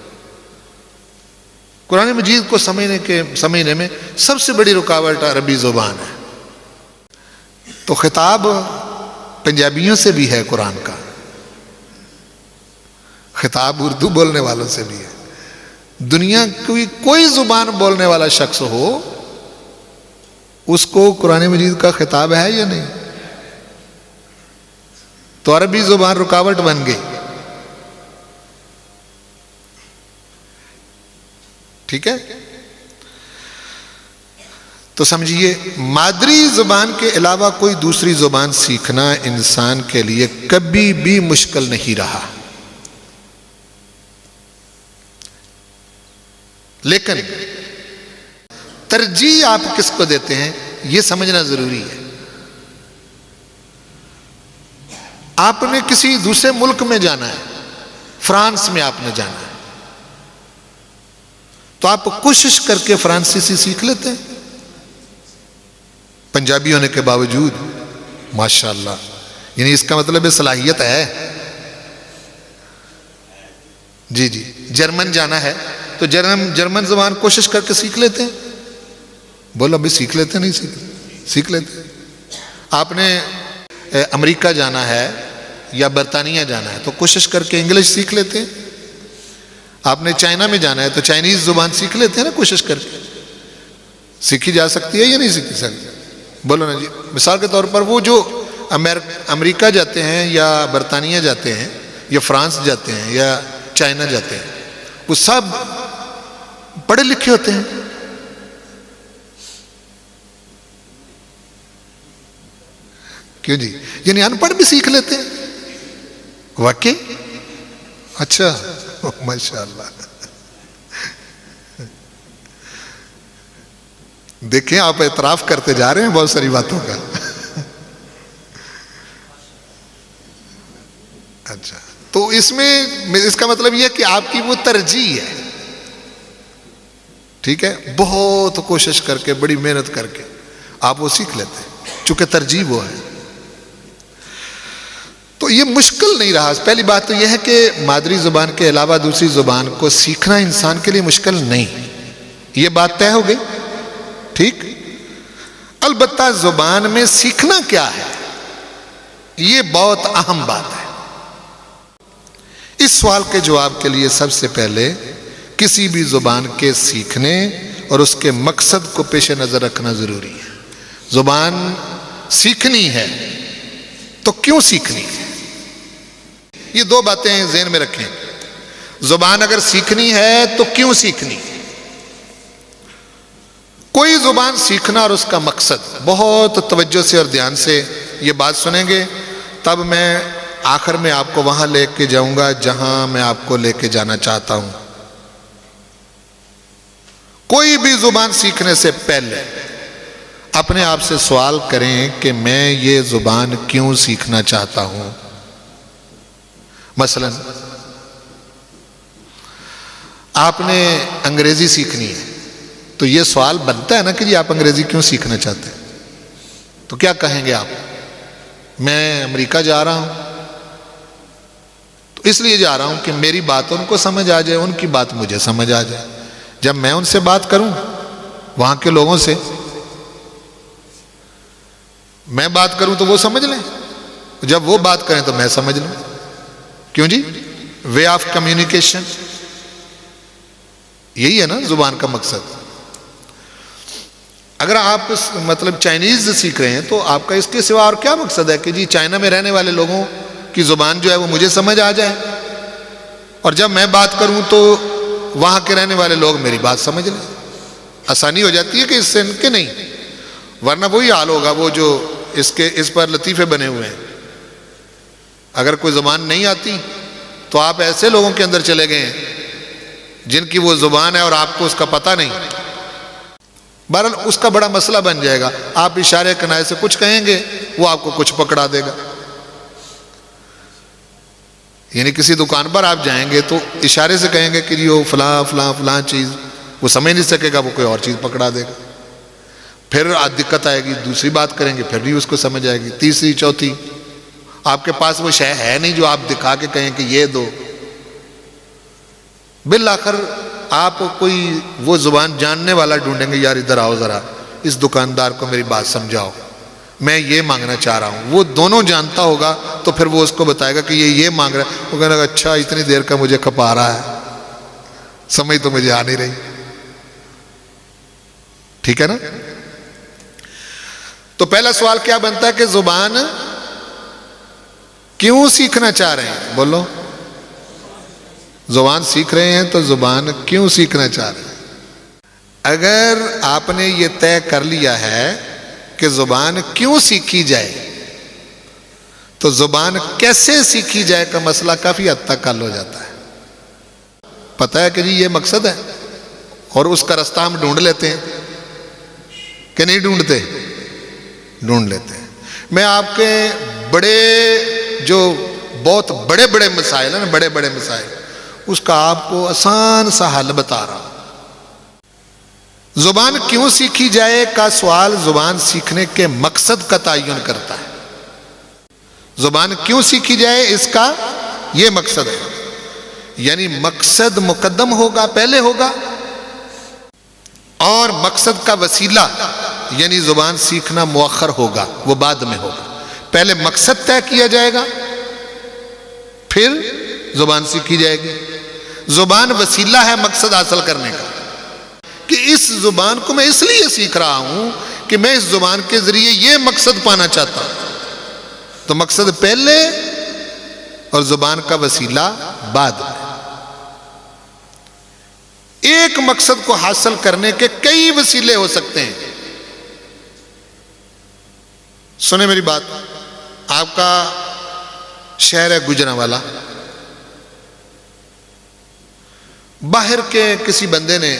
قرآن مجید کو سمجھنے میں سب سے بڑی رکاوٹ عربی زبان ہے۔ تو خطاب پنجابیوں سے بھی ہے قرآن کا، خطاب اردو بولنے والوں سے بھی ہے۔ دنیا کی کوئی زبان بولنے والا شخص ہو، اس کو قرآن مجید کا خطاب ہے یا نہیں؟ تو عربی زبان رکاوٹ بن گئی، ٹھیک ہے؟ تو سمجھیے مادری زبان کے علاوہ کوئی دوسری زبان سیکھنا انسان کے لیے کبھی بھی مشکل نہیں رہا، لیکن ترجیح آپ کس کو دیتے ہیں یہ سمجھنا ضروری ہے۔ آپ نے کسی دوسرے ملک میں جانا ہے، فرانس میں آپ نے جانا ہے، تو آپ کوشش کر کے فرانسیسی سیکھ لیتے ہیں پنجابی ہونے کے باوجود، ماشاءاللہ، یعنی اس کا مطلب ہے صلاحیت ہے۔ جی جی، جرمن جانا ہے تو جرمن زبان کوشش کر کے سیکھ لیتے ہیں، بولو ابھی سیکھ لیتے نہیں سیکھ لیتے۔ آپ نے امریکہ جانا ہے یا برطانیہ جانا ہے تو کوشش کر کے انگلش سیکھ لیتے ہیں۔ آپ نے چائنا میں جانا ہے تو چائنیز زبان سیکھ لیتے ہیں نا، کوشش کر کے۔ سیکھی جا سکتی ہے یا نہیں سیکھی سکتی؟ بولو نا جی۔ مثال کے طور پر وہ جو امریکہ جاتے ہیں یا برطانیہ جاتے ہیں یا فرانس جاتے ہیں یا چائنا جاتے ہیں، وہ سب پڑھے لکھے ہوتے ہیں، کیوں جی؟ یعنی ان پڑھ بھی سیکھ لیتے ہیں، واقعی؟ اچھا، ماشاءاللہ۔ دیکھیں آپ اعتراف کرتے جا رہے ہیں بہت ساری باتوں کا۔ اچھا، تو اس کا مطلب یہ ہے کہ آپ کی وہ ترجیح ہے، ٹھیک ہے؟ بہت کوشش کر کے، بڑی محنت کر کے آپ وہ سیکھ لیتے ہیں، چونکہ ترجیح وہ ہے۔ تو تو یہ مشکل نہیں رہا. پہلی بات تو یہ ہے کہ مادری زبان کے علاوہ دوسری زبان کو سیکھنا انسان کے لیے مشکل نہیں، یہ بات طے ہو گئی. ٹھیک. البتہ زبان میں سیکھنا کیا ہے، یہ بہت اہم بات ہے. اس سوال کے جواب کے لیے سب سے پہلے کسی بھی زبان کے سیکھنے اور اس کے مقصد کو پیش نظر رکھنا ضروری ہے. زبان سیکھنی ہے تو کیوں سیکھنی ہے، یہ دو باتیں ذہن میں رکھیں. زبان اگر سیکھنی ہے تو کیوں سیکھنی ہے. کوئی زبان سیکھنا اور اس کا مقصد، بہت توجہ سے اور دھیان سے یہ بات سنیں گے تب میں آخر میں آپ کو وہاں لے کے جاؤں گا جہاں میں آپ کو لے کے جانا چاہتا ہوں. کوئی بھی زبان سیکھنے سے پہلے اپنے آپ سے سوال کریں کہ میں یہ زبان کیوں سیکھنا چاہتا ہوں. مثلا آپ نے انگریزی سیکھنی ہے تو یہ سوال بنتا ہے نا کہ جی آپ انگریزی کیوں سیکھنا چاہتے ہیں. تو کیا کہیں گے آپ؟ میں امریکہ جا رہا ہوں تو اس لیے جا رہا ہوں کہ میری بات ان کو سمجھ آ جائے، ان کی بات مجھے سمجھ آ جائے. جب میں ان سے بات کروں وہاں کے لوگوں سے، میں بات کروں تو وہ سمجھ لیں، جب وہ بات کریں تو میں سمجھ لوں. کیوں جی؟ وے آف کمیونیکیشن، یہی ہے نا زبان کا مقصد. اگر آپ مطلب چائنیز سیکھ رہے ہیں تو آپ کا اس کے سوا اور کیا مقصد ہے کہ جی چائنا میں رہنے والے لوگوں کی زبان جو ہے وہ مجھے سمجھ آ جائے، اور جب میں بات کروں تو وہاں کے رہنے والے لوگ میری بات سمجھ لیں. آسانی ہو جاتی ہے کہ اس سے ان کے نہیں، ورنہ وہی حال ہوگا وہ جو اس پر لطیفے بنے ہوئے ہیں. اگر کوئی زبان نہیں آتی تو آپ ایسے لوگوں کے اندر چلے گئے ہیں جن کی وہ زبان ہے اور آپ کو اس کا پتہ نہیں. بہرحال اس کا بڑا مسئلہ بن جائے گا. آپ اشارے کنائے سے کچھ کہیں گے، وہ آپ کو کچھ پکڑا دے گا. یعنی کسی دکان پر آپ جائیں گے تو اشارے سے کہیں گے کہ جی وہ فلاں فلاں فلاں چیز، وہ سمجھ نہیں سکے گا، وہ کوئی اور چیز پکڑا دے گا. پھر دقت آئے گی، دوسری بات کریں گے پھر بھی اس کو سمجھ آئے گی، تیسری چوتھی. آپ کے پاس وہ شے ہے نہیں جو آپ دکھا کے کہیں کہ یہ دو. بالآخر آپ کوئی وہ زبان جاننے والا ڈھونڈیں گے، یار ادھر آؤ ذرا، اس دکاندار کو میری بات سمجھاؤ، میں یہ مانگنا چاہ رہا ہوں. وہ دونوں جانتا ہوگا تو پھر وہ اس کو بتائے گا کہ یہ مانگ رہا ہے. وہ کہنے گا اچھا اتنی دیر کا مجھے کھپا رہا ہے، سمجھ تو مجھے آ نہیں رہی. ٹھیک ہے نا؟ تو پہلا سوال کیا بنتا ہے کہ زبان کیوں سیکھنا چاہ رہے ہیں؟ بولو. زبان سیکھ رہے ہیں تو زبان کیوں سیکھنا چاہ رہے ہیں؟ اگر آپ نے یہ طے کر لیا ہے کہ زبان کیوں سیکھی جائے تو زبان کیسے سیکھی جائے کا مسئلہ کافی حد تک حل ہو جاتا ہے. پتہ ہے کہ جی یہ مقصد ہے اور اس کا رستہ ہم ڈھونڈ لیتے ہیں کہ نہیں ڈھونڈتے؟ ڈھونڈ لیتے ہیں. میں آپ کے جو بہت بڑے بڑے مسائل ہیں نا، بڑے بڑے مسائل، اس کا آپ کو آسان سا حل بتا رہا ہوں. زبان کیوں سیکھی جائے کا سوال زبان سیکھنے کے مقصد کا تعین کرتا ہے. زبان کیوں سیکھی جائے اس کا یہ مقصد ہے، یعنی مقصد مقدم ہوگا، پہلے ہوگا، اور مقصد کا وسیلہ یعنی زبان سیکھنا مؤخر ہوگا، وہ بعد میں ہوگا. پہلے مقصد طے کیا جائے گا پھر زبان سیکھی جائے گی. زبان وسیلہ ہے مقصد حاصل کرنے کا، کہ اس زبان کو میں اس لیے سیکھ رہا ہوں کہ میں اس زبان کے ذریعے یہ مقصد پانا چاہتا ہوں. تو مقصد پہلے اور زبان کا وسیلہ بعد میں. ایک مقصد کو حاصل کرنے کے کئی وسیلے ہو سکتے ہیں. سنیں میری بات. آپ کا شہر ہے گوجرانوالا، باہر کے کسی بندے نے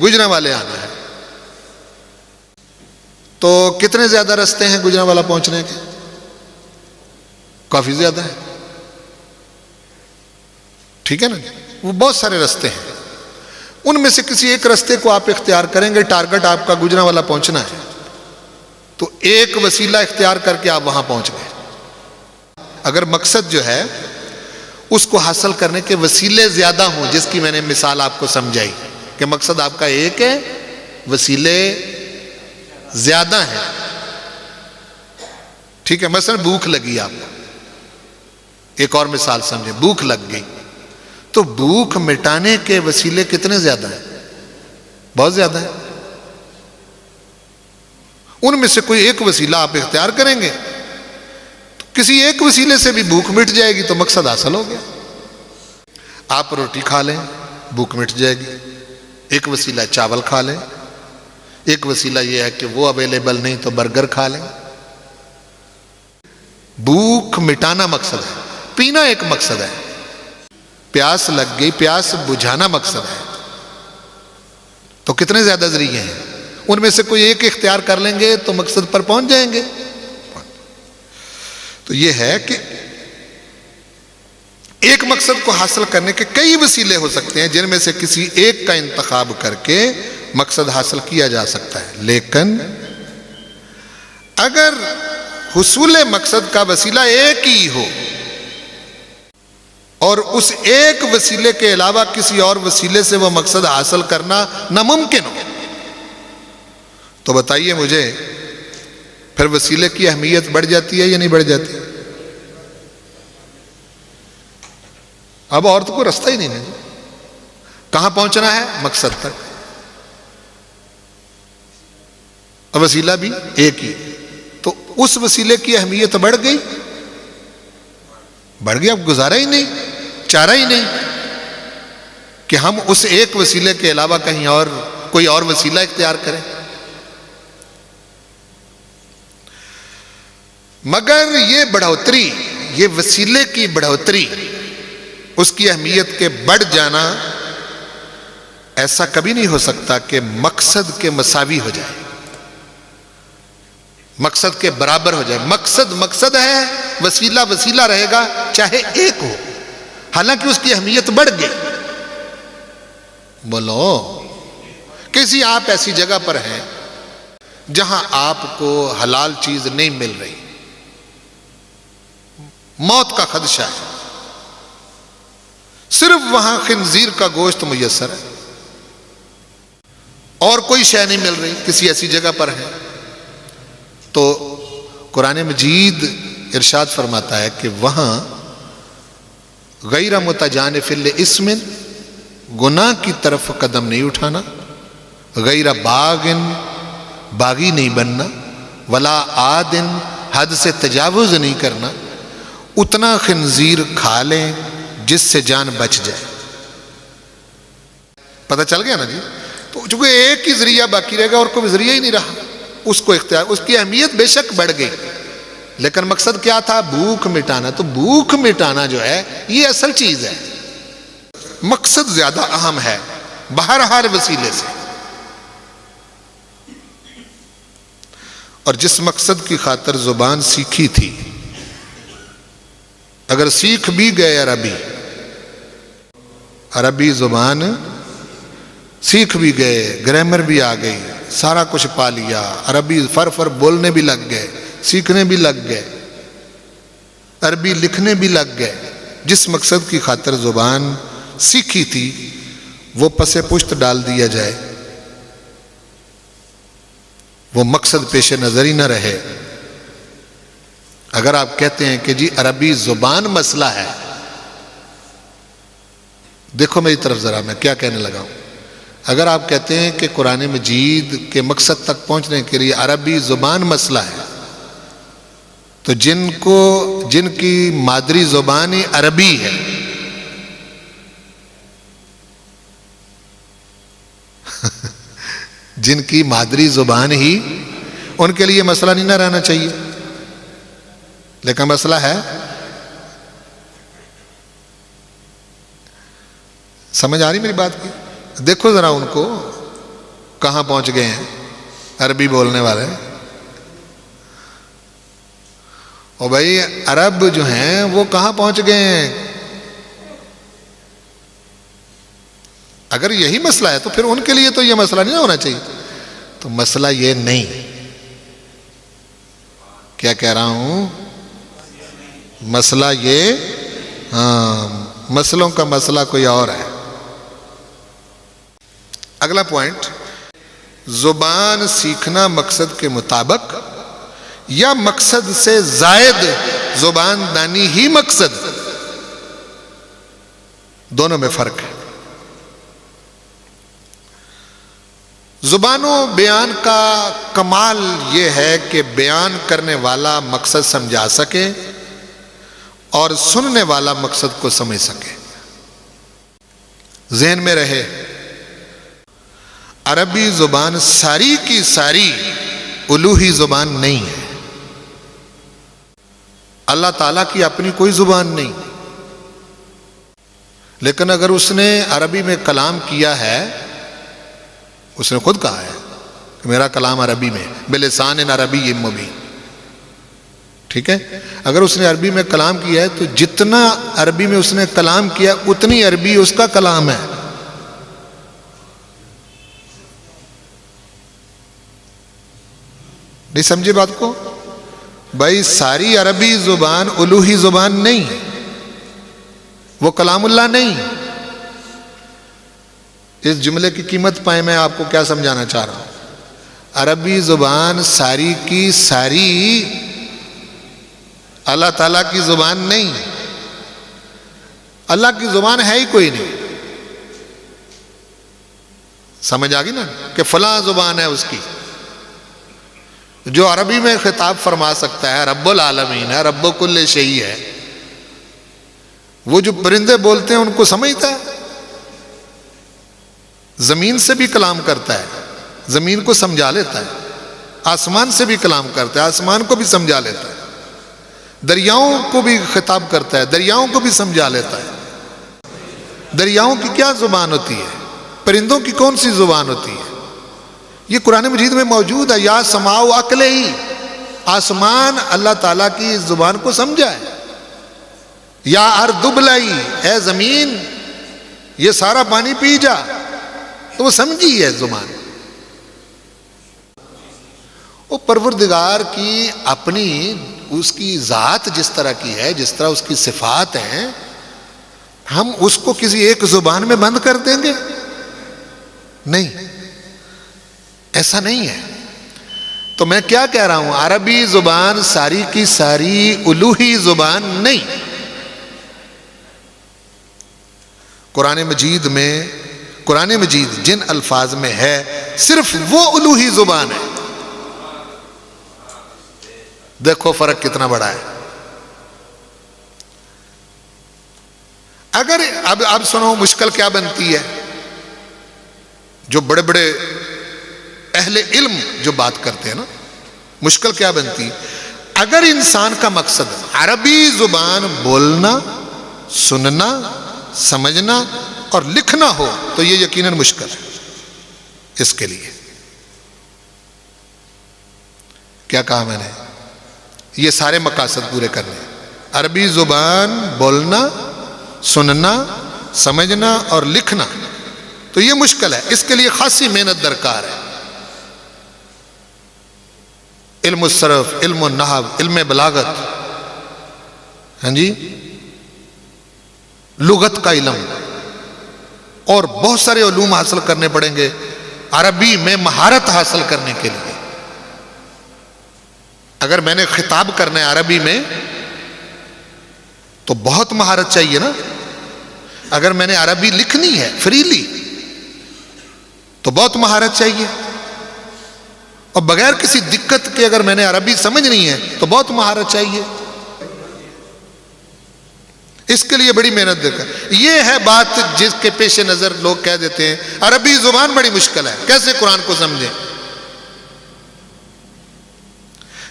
گوجرانوالے آنا ہے، تو کتنے زیادہ رستے ہیں گوجرانوالا پہنچنے کے؟ کافی زیادہ ہے. ٹھیک ہے نا؟ وہ بہت سارے رستے ہیں، ان میں سے کسی ایک رستے کو آپ اختیار کریں گے. ٹارگٹ آپ کا گوجرانوالا پہنچنا ہے تو ایک وسیلہ اختیار کر کے آپ وہاں پہنچ گئے. اگر مقصد جو ہے اس کو حاصل کرنے کے وسیلے زیادہ ہوں، جس کی میں نے مثال آپ کو سمجھائی کہ مقصد آپ کا ایک ہے، وسیلے زیادہ ہیں، ٹھیک ہے، مثلا بھوک لگی آپ کو، ایک اور مثال سمجھیں، بھوک لگ گئی تو بھوک مٹانے کے وسیلے کتنے زیادہ ہیں؟ بہت زیادہ ہیں۔ ان میں سے کوئی ایک وسیلہ آپ اختیار کریں گے تو کسی ایک وسیلے سے بھی بھوک مٹ جائے گی تو مقصد حاصل ہو گیا۔ آپ روٹی کھا لیں، بھوک مٹ جائے گی، ایک وسیلہ چاول کھا لیں، ایک وسیلہ یہ ہے کہ وہ اویلیبل نہیں تو برگر کھا لیں۔ بھوک مٹانا مقصد ہے، پینا ایک مقصد ہے، پیاس لگ گئی، پیاس بجھانا مقصد ہے، تو کتنے زیادہ ذریعے ہیں؟ ان میں سے کوئی ایک اختیار کر لیں گے تو مقصد پر پہنچ جائیں گے۔ تو یہ ہے کہ ایک مقصد کو حاصل کرنے کے کئی وسیلے ہو سکتے ہیں جن میں سے کسی ایک کا انتخاب کر کے مقصد حاصل کیا جا سکتا ہے، لیکن اگر حصول مقصد کا وسیلہ ایک ہی ہو اور اس ایک وسیلے کے علاوہ کسی اور وسیلے سے وہ مقصد حاصل کرنا ناممکن ہو، تو بتائیے مجھے پھر وسیلے کی اہمیت بڑھ جاتی ہے یا نہیں بڑھ جاتی؟ اب اور تو کوئی رستہ ہی نہیں ہے، کہاں پہنچنا ہے؟ مقصد تک، اور وسیلہ بھی ایک ہی، تو اس وسیلے کی اہمیت بڑھ گئی، بڑھ گئی، اب گزارا ہی نہیں، چارہ ہی نہیں کہ ہم اس ایک وسیلے کے علاوہ کہیں اور کوئی اور وسیلہ اختیار کریں۔ مگر یہ بڑھوتری، یہ وسیلے کی بڑھوتری، اس کی اہمیت کے بڑھ جانا ایسا کبھی نہیں ہو سکتا کہ مقصد کے مساوی ہو جائے، مقصد کے برابر ہو جائے۔ مقصد مقصد ہے، وسیلہ وسیلہ رہے گا چاہے ایک ہو، حالانکہ اس کی اہمیت بڑھ گئی۔ بولو، کسی آپ ایسی جگہ پر ہیں جہاں آپ کو حلال چیز نہیں مل رہی، موت کا خدشہ ہے، صرف وہاں خنزیر کا گوشت میسر ہے اور کوئی شے نہیں مل رہی، کسی ایسی جگہ پر ہے، تو قرآن مجید ارشاد فرماتا ہے کہ وہاں غیر متجانف لاسم، گناہ کی طرف قدم نہیں اٹھانا، غیر باغن، باغی نہیں بننا، ولا عادن، حد سے تجاوز نہیں کرنا، اتنا خنزیر کھا لیں جس سے جان بچ جائے۔ پتہ چل گیا نا جی؟ تو چونکہ ایک ہی ذریعہ باقی رہے گا اور کوئی ذریعہ ہی نہیں رہا، اس کو اختیار، اس کی اہمیت بے شک بڑھ گئی، لیکن مقصد کیا تھا؟ بھوک مٹانا۔ تو بھوک مٹانا جو ہے یہ اصل چیز ہے، مقصد زیادہ اہم ہے بہرحال وسیلے سے۔ اور جس مقصد کی خاطر زبان سیکھی تھی، اگر سیکھ بھی گئے عربی زبان سیکھ بھی گئے، گرامر بھی آ گئی، سارا کچھ پا لیا، عربی فر بولنے بھی لگ گئے، سیکھنے بھی لگ گئے، عربی لکھنے بھی لگ گئے، جس مقصد کی خاطر زبان سیکھی تھی وہ پس پشت ڈال دیا جائے، وہ مقصد پیش نظر ہی نہ رہے۔ اگر آپ کہتے ہیں کہ جی عربی زبان مسئلہ ہے، دیکھو میری طرف ذرا، میں کیا کہنے لگا ہوں۔ اگر آپ کہتے ہیں کہ قرآن مجید کے مقصد تک پہنچنے کے لیے عربی زبان مسئلہ ہے، تو جن کی مادری زبان ہی عربی ہے، جن کی مادری زبان ہی، ان کے لیے مسئلہ نہیں نہ رہنا چاہیے، لیکن مسئلہ ہے۔ سمجھ آ رہی میری بات کی؟ دیکھو ذرا ان کو کہاں پہنچ گئے ہیں عربی بولنے والے، اور بھائی عرب جو ہیں وہ کہاں پہنچ گئے ہیں؟ اگر یہی مسئلہ ہے تو پھر ان کے لیے تو یہ مسئلہ نہیں ہونا چاہیے۔ تو مسئلہ یہ نہیں، کیا کہہ رہا ہوں، مسئلہ یہ مسئلوں کا مسئلہ کوئی اور ہے. اگلا پوائنٹ، زبان سیکھنا مقصد کے مطابق یا مقصد سے زائد زبان دانی ہی مقصد، دونوں میں فرق ہے. زبان و بیان کا کمال یہ ہے کہ بیان کرنے والا مقصد سمجھا سکے اور سننے والا مقصد کو سمجھ سکے. ذہن میں رہے، عربی زبان ساری کی ساری الوہی زبان نہیں ہے. اللہ تعالیٰ کی اپنی کوئی زبان نہیں، لیکن اگر اس نے عربی میں کلام کیا ہے، اس نے خود کہا ہے کہ میرا کلام عربی میں بلسان عربی مبین. ٹھیک ہے، اگر اس نے عربی میں کلام کیا ہے تو جتنا عربی میں اس نے کلام کیا اتنی عربی اس کا کلام ہے. نہیں سمجھے بات کو؟ بھائی ساری عربی زبان الوہی زبان نہیں، وہ کلام اللہ نہیں. اس جملے کی قیمت پائیں، میں آپ کو کیا سمجھانا چاہ رہا ہوں. عربی زبان ساری کی ساری اللہ تعالیٰ کی زبان نہیں. اللہ کی زبان ہے ہی کوئی نہیں. سمجھ آ گئی نا کہ فلاں زبان ہے اس کی. جو عربی میں خطاب فرما سکتا ہے رب العالمین ہے، رب کل شیء ہے. وہ جو پرندے بولتے ہیں ان کو سمجھتا ہے. زمین سے بھی کلام کرتا ہے، زمین کو سمجھا لیتا ہے. آسمان سے بھی کلام کرتا ہے، آسمان کو بھی سمجھا لیتا ہے. دریاؤں کو بھی خطاب کرتا ہے، دریاؤں کو بھی سمجھا لیتا ہے. دریاؤں کی کیا زبان ہوتی ہے؟ پرندوں کی کون سی زبان ہوتی ہے؟ یہ قرآن مجید میں موجود ہے. یا سماؤ عقل ہی، آسمان اللہ تعالیٰ کی زبان کو سمجھا ہے. یا ارض ابلعی، اے زمین یہ سارا پانی پی جا، تو وہ سمجھی ہے زبان. وہ پروردگار کی اپنی اس کی ذات جس طرح کی ہے، جس طرح اس کی صفات ہیں، ہم اس کو کسی ایک زبان میں بند کر دیں گے؟ نہیں، ایسا نہیں ہے. تو میں کیا کہہ رہا ہوں، عربی زبان ساری کی ساری الوہی زبان نہیں. قرآن مجید جن الفاظ میں ہے صرف وہ الوہی زبان ہے. دیکھو فرق کتنا بڑا ہے. اگر اب سنو مشکل کیا بنتی ہے. جو بڑے بڑے اہل علم جو بات کرتے ہیں نا، مشکل کیا بنتی ہے. اگر انسان کا مقصد عربی زبان بولنا، سننا، سمجھنا اور لکھنا ہو تو یہ یقیناً مشکل ہے. اس کے لیے کیا کہا میں نے؟ یہ سارے مقاصد پورے کرنے ہیں. عربی زبان بولنا، سننا، سمجھنا اور لکھنا تو یہ مشکل ہے. اس کے لیے خاصی محنت درکار ہے. علم الصرف، علم النحو، علم بلاغت، ہاں جی، لغت کا علم اور بہت سارے علوم حاصل کرنے پڑیں گے عربی میں مہارت حاصل کرنے کے لیے. اگر میں نے خطاب کرنا ہے عربی میں تو بہت مہارت چاہیے نا. اگر میں نے عربی لکھنی ہے فریلی تو بہت مہارت چاہیے. اور بغیر کسی دقت کے اگر میں نے عربی سمجھنی ہے تو بہت مہارت چاہیے. اس کے لیے بڑی محنت دیکھا. یہ ہے بات جس کے پیش نظر لوگ کہہ دیتے ہیں عربی زبان بڑی مشکل ہے، کیسے قرآن کو سمجھیں.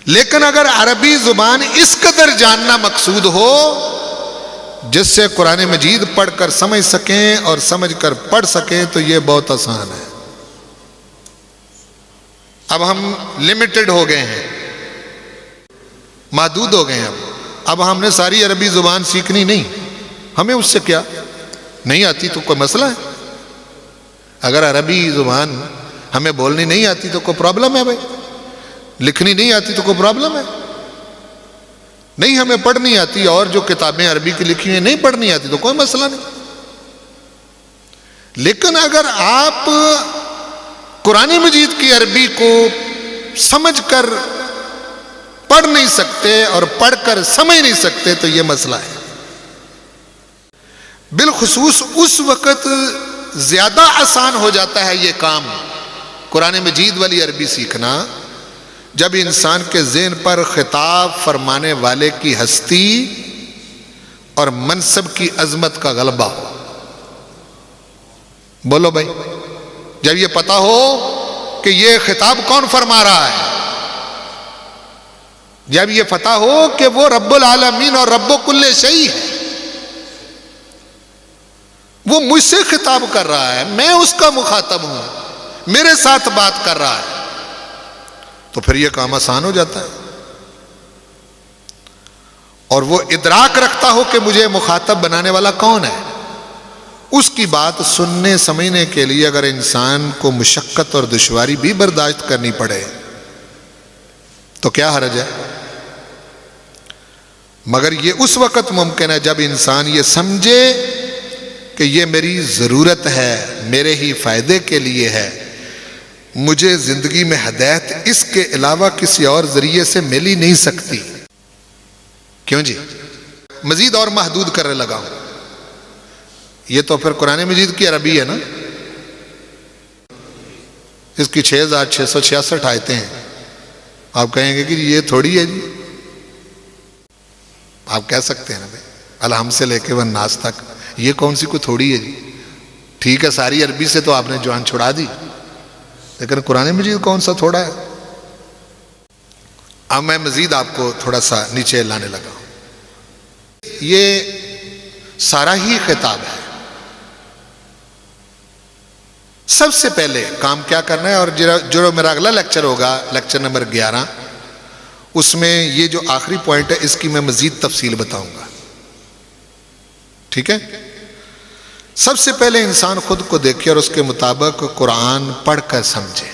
لیکن اگر عربی زبان اس قدر جاننا مقصود ہو جس سے قرآن مجید پڑھ کر سمجھ سکیں اور سمجھ کر پڑھ سکیں تو یہ بہت آسان ہے. اب ہم لمیٹڈ ہو گئے ہیں، محدود ہو گئے ہیں. اب ہم نے ساری عربی زبان سیکھنی نہیں. ہمیں اس سے کیا، نہیں آتی تو کوئی مسئلہ ہے. اگر عربی زبان ہمیں بولنی نہیں آتی تو کوئی پرابلم ہے بھائی. لکھنی نہیں آتی تو کوئی پرابلم ہے. نہیں ہمیں پڑھنی آتی اور جو کتابیں عربی کی لکھی ہیں نہیں پڑھنی آتی تو کوئی مسئلہ نہیں. لیکن اگر آپ قرآن مجید کی عربی کو سمجھ کر پڑھ نہیں سکتے اور پڑھ کر سمجھ نہیں سکتے تو یہ مسئلہ ہے. بالخصوص اس وقت زیادہ آسان ہو جاتا ہے یہ کام قرآن مجید والی عربی سیکھنا جب انسان کے ذہن پر خطاب فرمانے والے کی ہستی اور منصب کی عظمت کا غلبہ ہو. بولو بھائی, جب یہ پتا ہو کہ یہ خطاب کون فرما رہا ہے, جب یہ پتا ہو کہ وہ رب العالمین اور رب کل شیء ہے, وہ مجھ سے خطاب کر رہا ہے, میں اس کا مخاطب ہوں, میرے ساتھ بات کر رہا ہے, تو پھر یہ کام آسان ہو جاتا ہے. اور وہ ادراک رکھتا ہو کہ مجھے مخاطب بنانے والا کون ہے. اس کی بات سننے سمجھنے کے لیے اگر انسان کو مشقت اور دشواری بھی برداشت کرنی پڑے تو کیا حرج ہے. مگر یہ اس وقت ممکن ہے جب انسان یہ سمجھے کہ یہ میری ضرورت ہے, میرے ہی فائدے کے لیے ہے, مجھے زندگی میں ہدایت اس کے علاوہ کسی اور ذریعے سے مل ہی نہیں سکتی. کیوں جی مزید اور محدود کرنے لگا ہوں. یہ تو پھر قرآن مجید کی عربی ہے نا, اس کی 6666 آیتیں ہیں. آپ کہیں گے کہ یہ تھوڑی ہے جی, آپ کہہ سکتے ہیں نا بھائی الحم سے لے کے والناس تک, یہ کون سی کوئی تھوڑی ہے جی. ٹھیک ہے ساری عربی سے تو آپ نے جوان چھڑا دی, لیکن قرآن مجید کون سا تھوڑا ہے. اب میں مزید آپ کو تھوڑا سا نیچے لانے لگا ہوں. یہ سارا ہی خطاب ہے. سب سے پہلے کام کیا کرنا ہے, اور جو میرا اگلا لیکچر ہوگا لیکچر نمبر 11, اس میں یہ جو آخری پوائنٹ ہے اس کی میں مزید تفصیل بتاؤں گا. ٹھیک ہے. سب سے پہلے انسان خود کو دیکھے اور اس کے مطابق قرآن پڑھ کر سمجھے.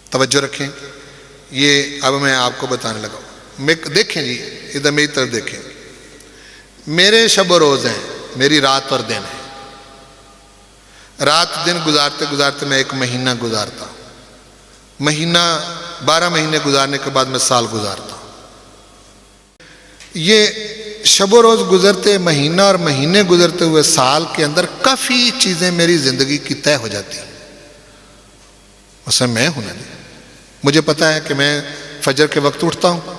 توجہ رکھیں, یہ اب میں آپ کو بتانے لگا ہوں. دیکھیں جی ادھر میری طرف دیکھیں. میرے شب و روز ہیں, میری رات اور دن ہے. رات دن گزارتے گزارتے میں ایک مہینہ گزارتا ہوں, مہینہ 12 مہینے گزارنے کے بعد میں سال گزارتا ہوں. یہ شب و روز گزرتے مہینہ اور مہینے گزرتے ہوئے سال کے اندر کافی چیزیں میری زندگی کی طے ہو جاتی ہیں. اسے میں ہوں نا, مجھے پتا ہے کہ میں فجر کے وقت اٹھتا ہوں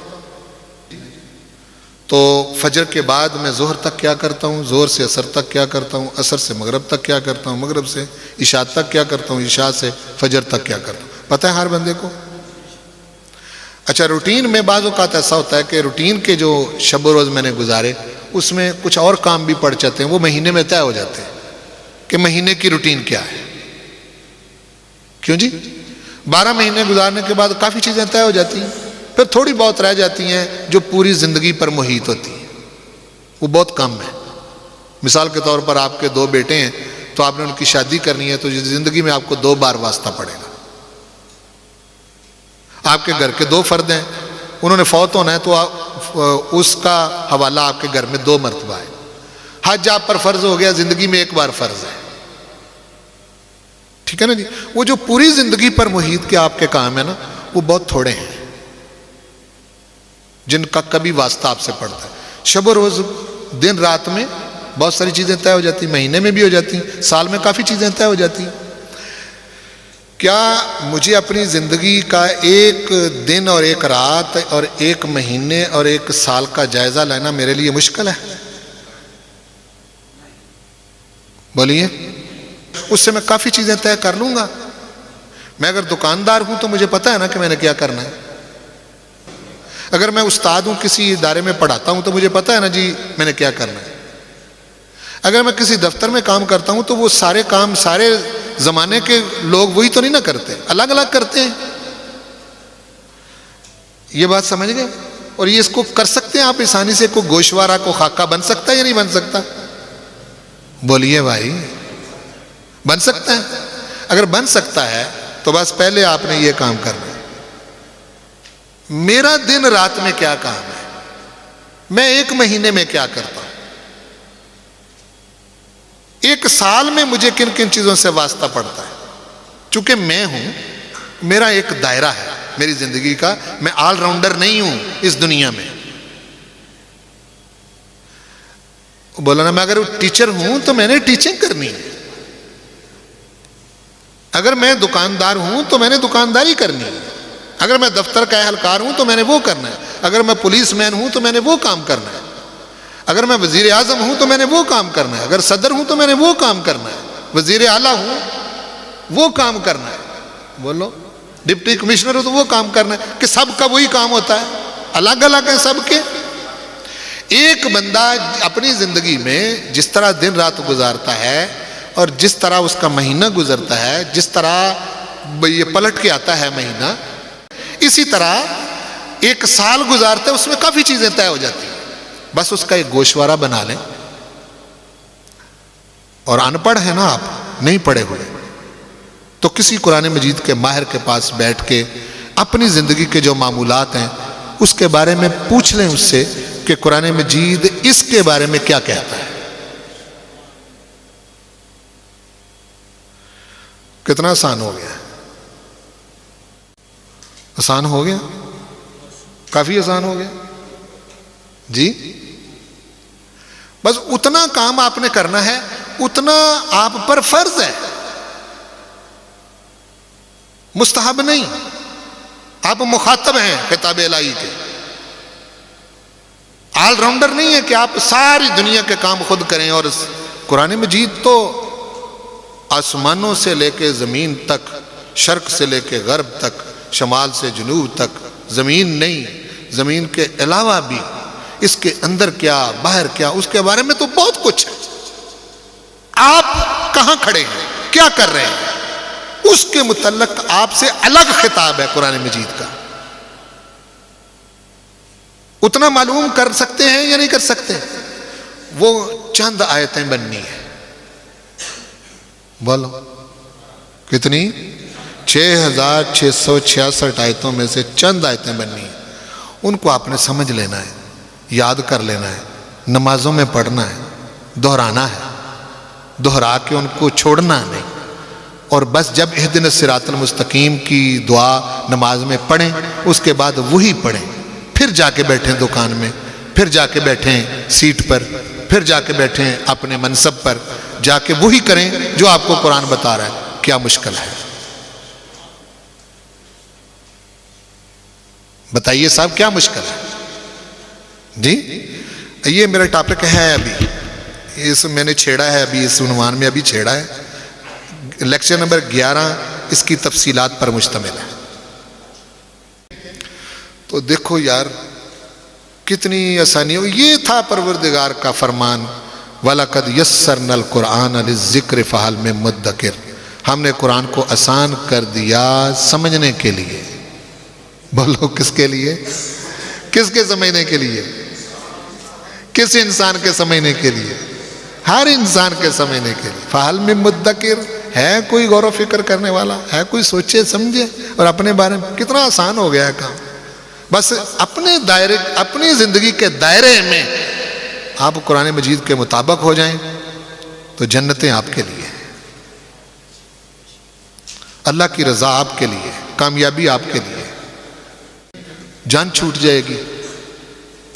تو فجر کے بعد میں ظہر تک کیا کرتا ہوں, ظہر سے عصر تک کیا کرتا ہوں, عصر سے مغرب تک کیا کرتا ہوں, مغرب سے عشاء تک کیا کرتا ہوں, عشاء سے فجر تک کیا کرتا ہوں. پتہ ہے ہر بندے کو. اچھا روٹین میں بعض اوقات ایسا ہوتا ہے کہ روٹین کے جو شب و روز میں نے گزارے اس میں کچھ اور کام بھی پڑ جاتے ہیں, وہ مہینے میں طے ہو جاتے ہیں کہ مہینے کی روٹین کیا ہے. کیوں جی 12 مہینے گزارنے کے بعد کافی چیزیں طے ہو جاتی ہیں, پھر تھوڑی بہت رہ جاتی ہیں جو پوری زندگی پر محیط ہوتی ہیں, وہ بہت کم ہے. مثال کے طور پر آپ کے 2 بیٹے ہیں تو آپ نے ان کی شادی کرنی ہے تو زندگی میں آپ کو 2 بار واسطہ پڑے گا. آپ کے گھر کے 2 فرد ہیں, انہوں نے فوت ہونا ہے تو اس کا حوالہ آپ کے گھر میں 2 مرتبہ ہے. حج آپ پر فرض ہو گیا, زندگی میں 1 بار فرض ہے. ٹھیک ہے نا جی. وہ جو پوری زندگی پر محیط کے آپ کے کام ہے نا وہ بہت تھوڑے ہیں جن کا کبھی واسطہ آپ سے پڑتا ہے. شب و روز دن رات میں بہت ساری چیزیں طے ہو جاتی ہیں, مہینے میں بھی ہو جاتی ہیں, سال میں کافی چیزیں طے ہو جاتی ہیں. کیا مجھے اپنی زندگی کا 1 دن اور 1 رات اور 1 مہینے اور 1 سال کا جائزہ لینا میرے لیے مشکل ہے؟ بولیے. اس سے میں کافی چیزیں طے کر لوں گا. میں اگر دکاندار ہوں تو مجھے پتا ہے نا کہ میں نے کیا کرنا ہے. اگر میں استاد ہوں کسی ادارے میں پڑھاتا ہوں تو مجھے پتا ہے نا جی میں نے کیا کرنا ہے. اگر میں کسی دفتر میں کام کرتا ہوں تو وہ سارے کام سارے زمانے کے لوگ وہی تو نہیں نہ کرتے, الگ الگ کرتے ہیں. یہ بات سمجھ گئے. اور یہ اس کو کر سکتے ہیں آپ آسانی سے. کوئی گوشوارہ کو خاکہ بن سکتا ہے یا نہیں بن سکتا؟ بولیے بھائی. بن سکتا ہے. اگر بن سکتا ہے تو بس پہلے آپ نے یہ کام کرنا ہے. میرا دن رات میں کیا کام ہے, میں ایک مہینے میں کیا کرتا ہوں، ایک سال میں مجھے کن کن چیزوں سے واسطہ پڑتا ہے. چونکہ میں ہوں، میرا ایک دائرہ ہے میری زندگی کا، میں آل راؤنڈر نہیں ہوں اس دنیا میں. بولا نا، میں اگر ٹیچر ہوں تو میں نے ٹیچنگ کرنی ہے، اگر میں دکاندار ہوں تو میں نے دکانداری کرنی ہے، اگر میں دفتر کا اہلکار ہوں تو میں نے وہ کرنا ہے، اگر میں پولیس مین ہوں تو میں نے وہ کام کرنا ہے، اگر میں وزیر اعظم ہوں تو میں نے وہ کام کرنا ہے، اگر صدر ہوں تو میں نے وہ کام کرنا ہے، وزیر اعلیٰ ہوں وہ کام کرنا ہے، بولو ڈپٹی کمشنر ہو تو وہ کام کرنا ہے. کہ سب کا وہی کام ہوتا ہے؟ الگ الگ ہیں سب کے. ایک بندہ اپنی زندگی میں جس طرح دن رات گزارتا ہے اور جس طرح اس کا مہینہ گزرتا ہے، جس طرح یہ پلٹ کے آتا ہے مہینہ، اسی طرح ایک سال گزارتا ہے، اس میں کافی چیزیں طے ہو جاتی ہیں. بس اس کا ایک گوشوارہ بنا لیں. اور ان پڑھ ہے نا آپ، نہیں پڑھے ہوئے، تو کسی قرآن مجید کے ماہر کے پاس بیٹھ کے اپنی زندگی کے جو معمولات ہیں اس کے بارے میں پوچھ لیں اس سے کہ قرآن مجید اس کے بارے میں کیا کہتا ہے. کتنا آسان ہو گیا؟ آسان ہو گیا، کافی آسان ہو گیا جی. بس اتنا کام آپ نے کرنا ہے، اتنا آپ پر فرض ہے، مستحب نہیں. آپ مخاطب ہیں کتاب الہی کے، آل راؤنڈر نہیں ہے کہ آپ ساری دنیا کے کام خود کریں. اور قرآن مجید تو آسمانوں سے لے کے زمین تک، شرق سے لے کے غرب تک، شمال سے جنوب تک، زمین نہیں، زمین کے علاوہ بھی اس کے اندر کیا باہر کیا، اس کے بارے میں تو بہت کچھ ہے. آپ کہاں کھڑے ہیں، کیا کر رہے ہیں، اس کے متعلق آپ سے الگ خطاب ہے قرآن مجید کا. اتنا معلوم کر سکتے ہیں یا نہیں کر سکتے؟ وہ چند آیتیں بننی ہیں. بولو کتنی؟ 6666 آیتوں میں سے چند آیتیں بننی ہیں. ان کو آپ نے سمجھ لینا ہے، یاد کر لینا ہے، نمازوں میں پڑھنا ہے، دہرانا ہے، دہرا کے ان کو چھوڑنا نہیں. اور بس جب اہدنا الصراط المستقیم کی دعا نماز میں پڑھیں، اس کے بعد وہی پڑھیں. پھر جا کے بیٹھیں دکان میں، پھر جا کے بیٹھیں سیٹ پر، پھر جا کے بیٹھیں اپنے منصب پر، جا کے وہی کریں جو آپ کو قرآن بتا رہا ہے. کیا مشکل ہے؟ بتائیے صاحب، کیا مشکل ہے جی؟ یہ میرا ٹاپک ہے، ابھی اس میں نے چھیڑا ہے، ابھی اس عنوان میں ابھی چھیڑا ہے. لیکچر نمبر 11 اس کی تفصیلات پر مشتمل ہے. تو دیکھو یار کتنی آسانی ہو. یہ تھا پروردگار کا فرمان، وَلَقَدْ يَسَّرْنَا الْقُرْآنَ لِلذِّكْرِ فَهَلْ مِن مُدَّكِرٍ. ہم نے قرآن کو آسان کر دیا سمجھنے کے لیے. بولو کس کے لیے؟ کس کے سمجھنے کے لیے؟ کس انسان کے سمجھنے کے لیے؟ ہر انسان کے سمجھنے کے لیے. فَهَلْ مِن مُدَّكِرٍ. ہے کوئی غور و فکر کرنے والا؟ ہے کوئی سوچے سمجھے اور اپنے بارے میں؟ کتنا آسان ہو گیا ہے کام. بس اپنے دائرے، اپنی زندگی کے دائرے میں آپ قرآن مجید کے مطابق ہو جائیں تو جنتیں آپ کے لیے، اللہ کی رضا آپ کے لیے، کامیابی آپ کے لیے. جان چھوٹ جائے گی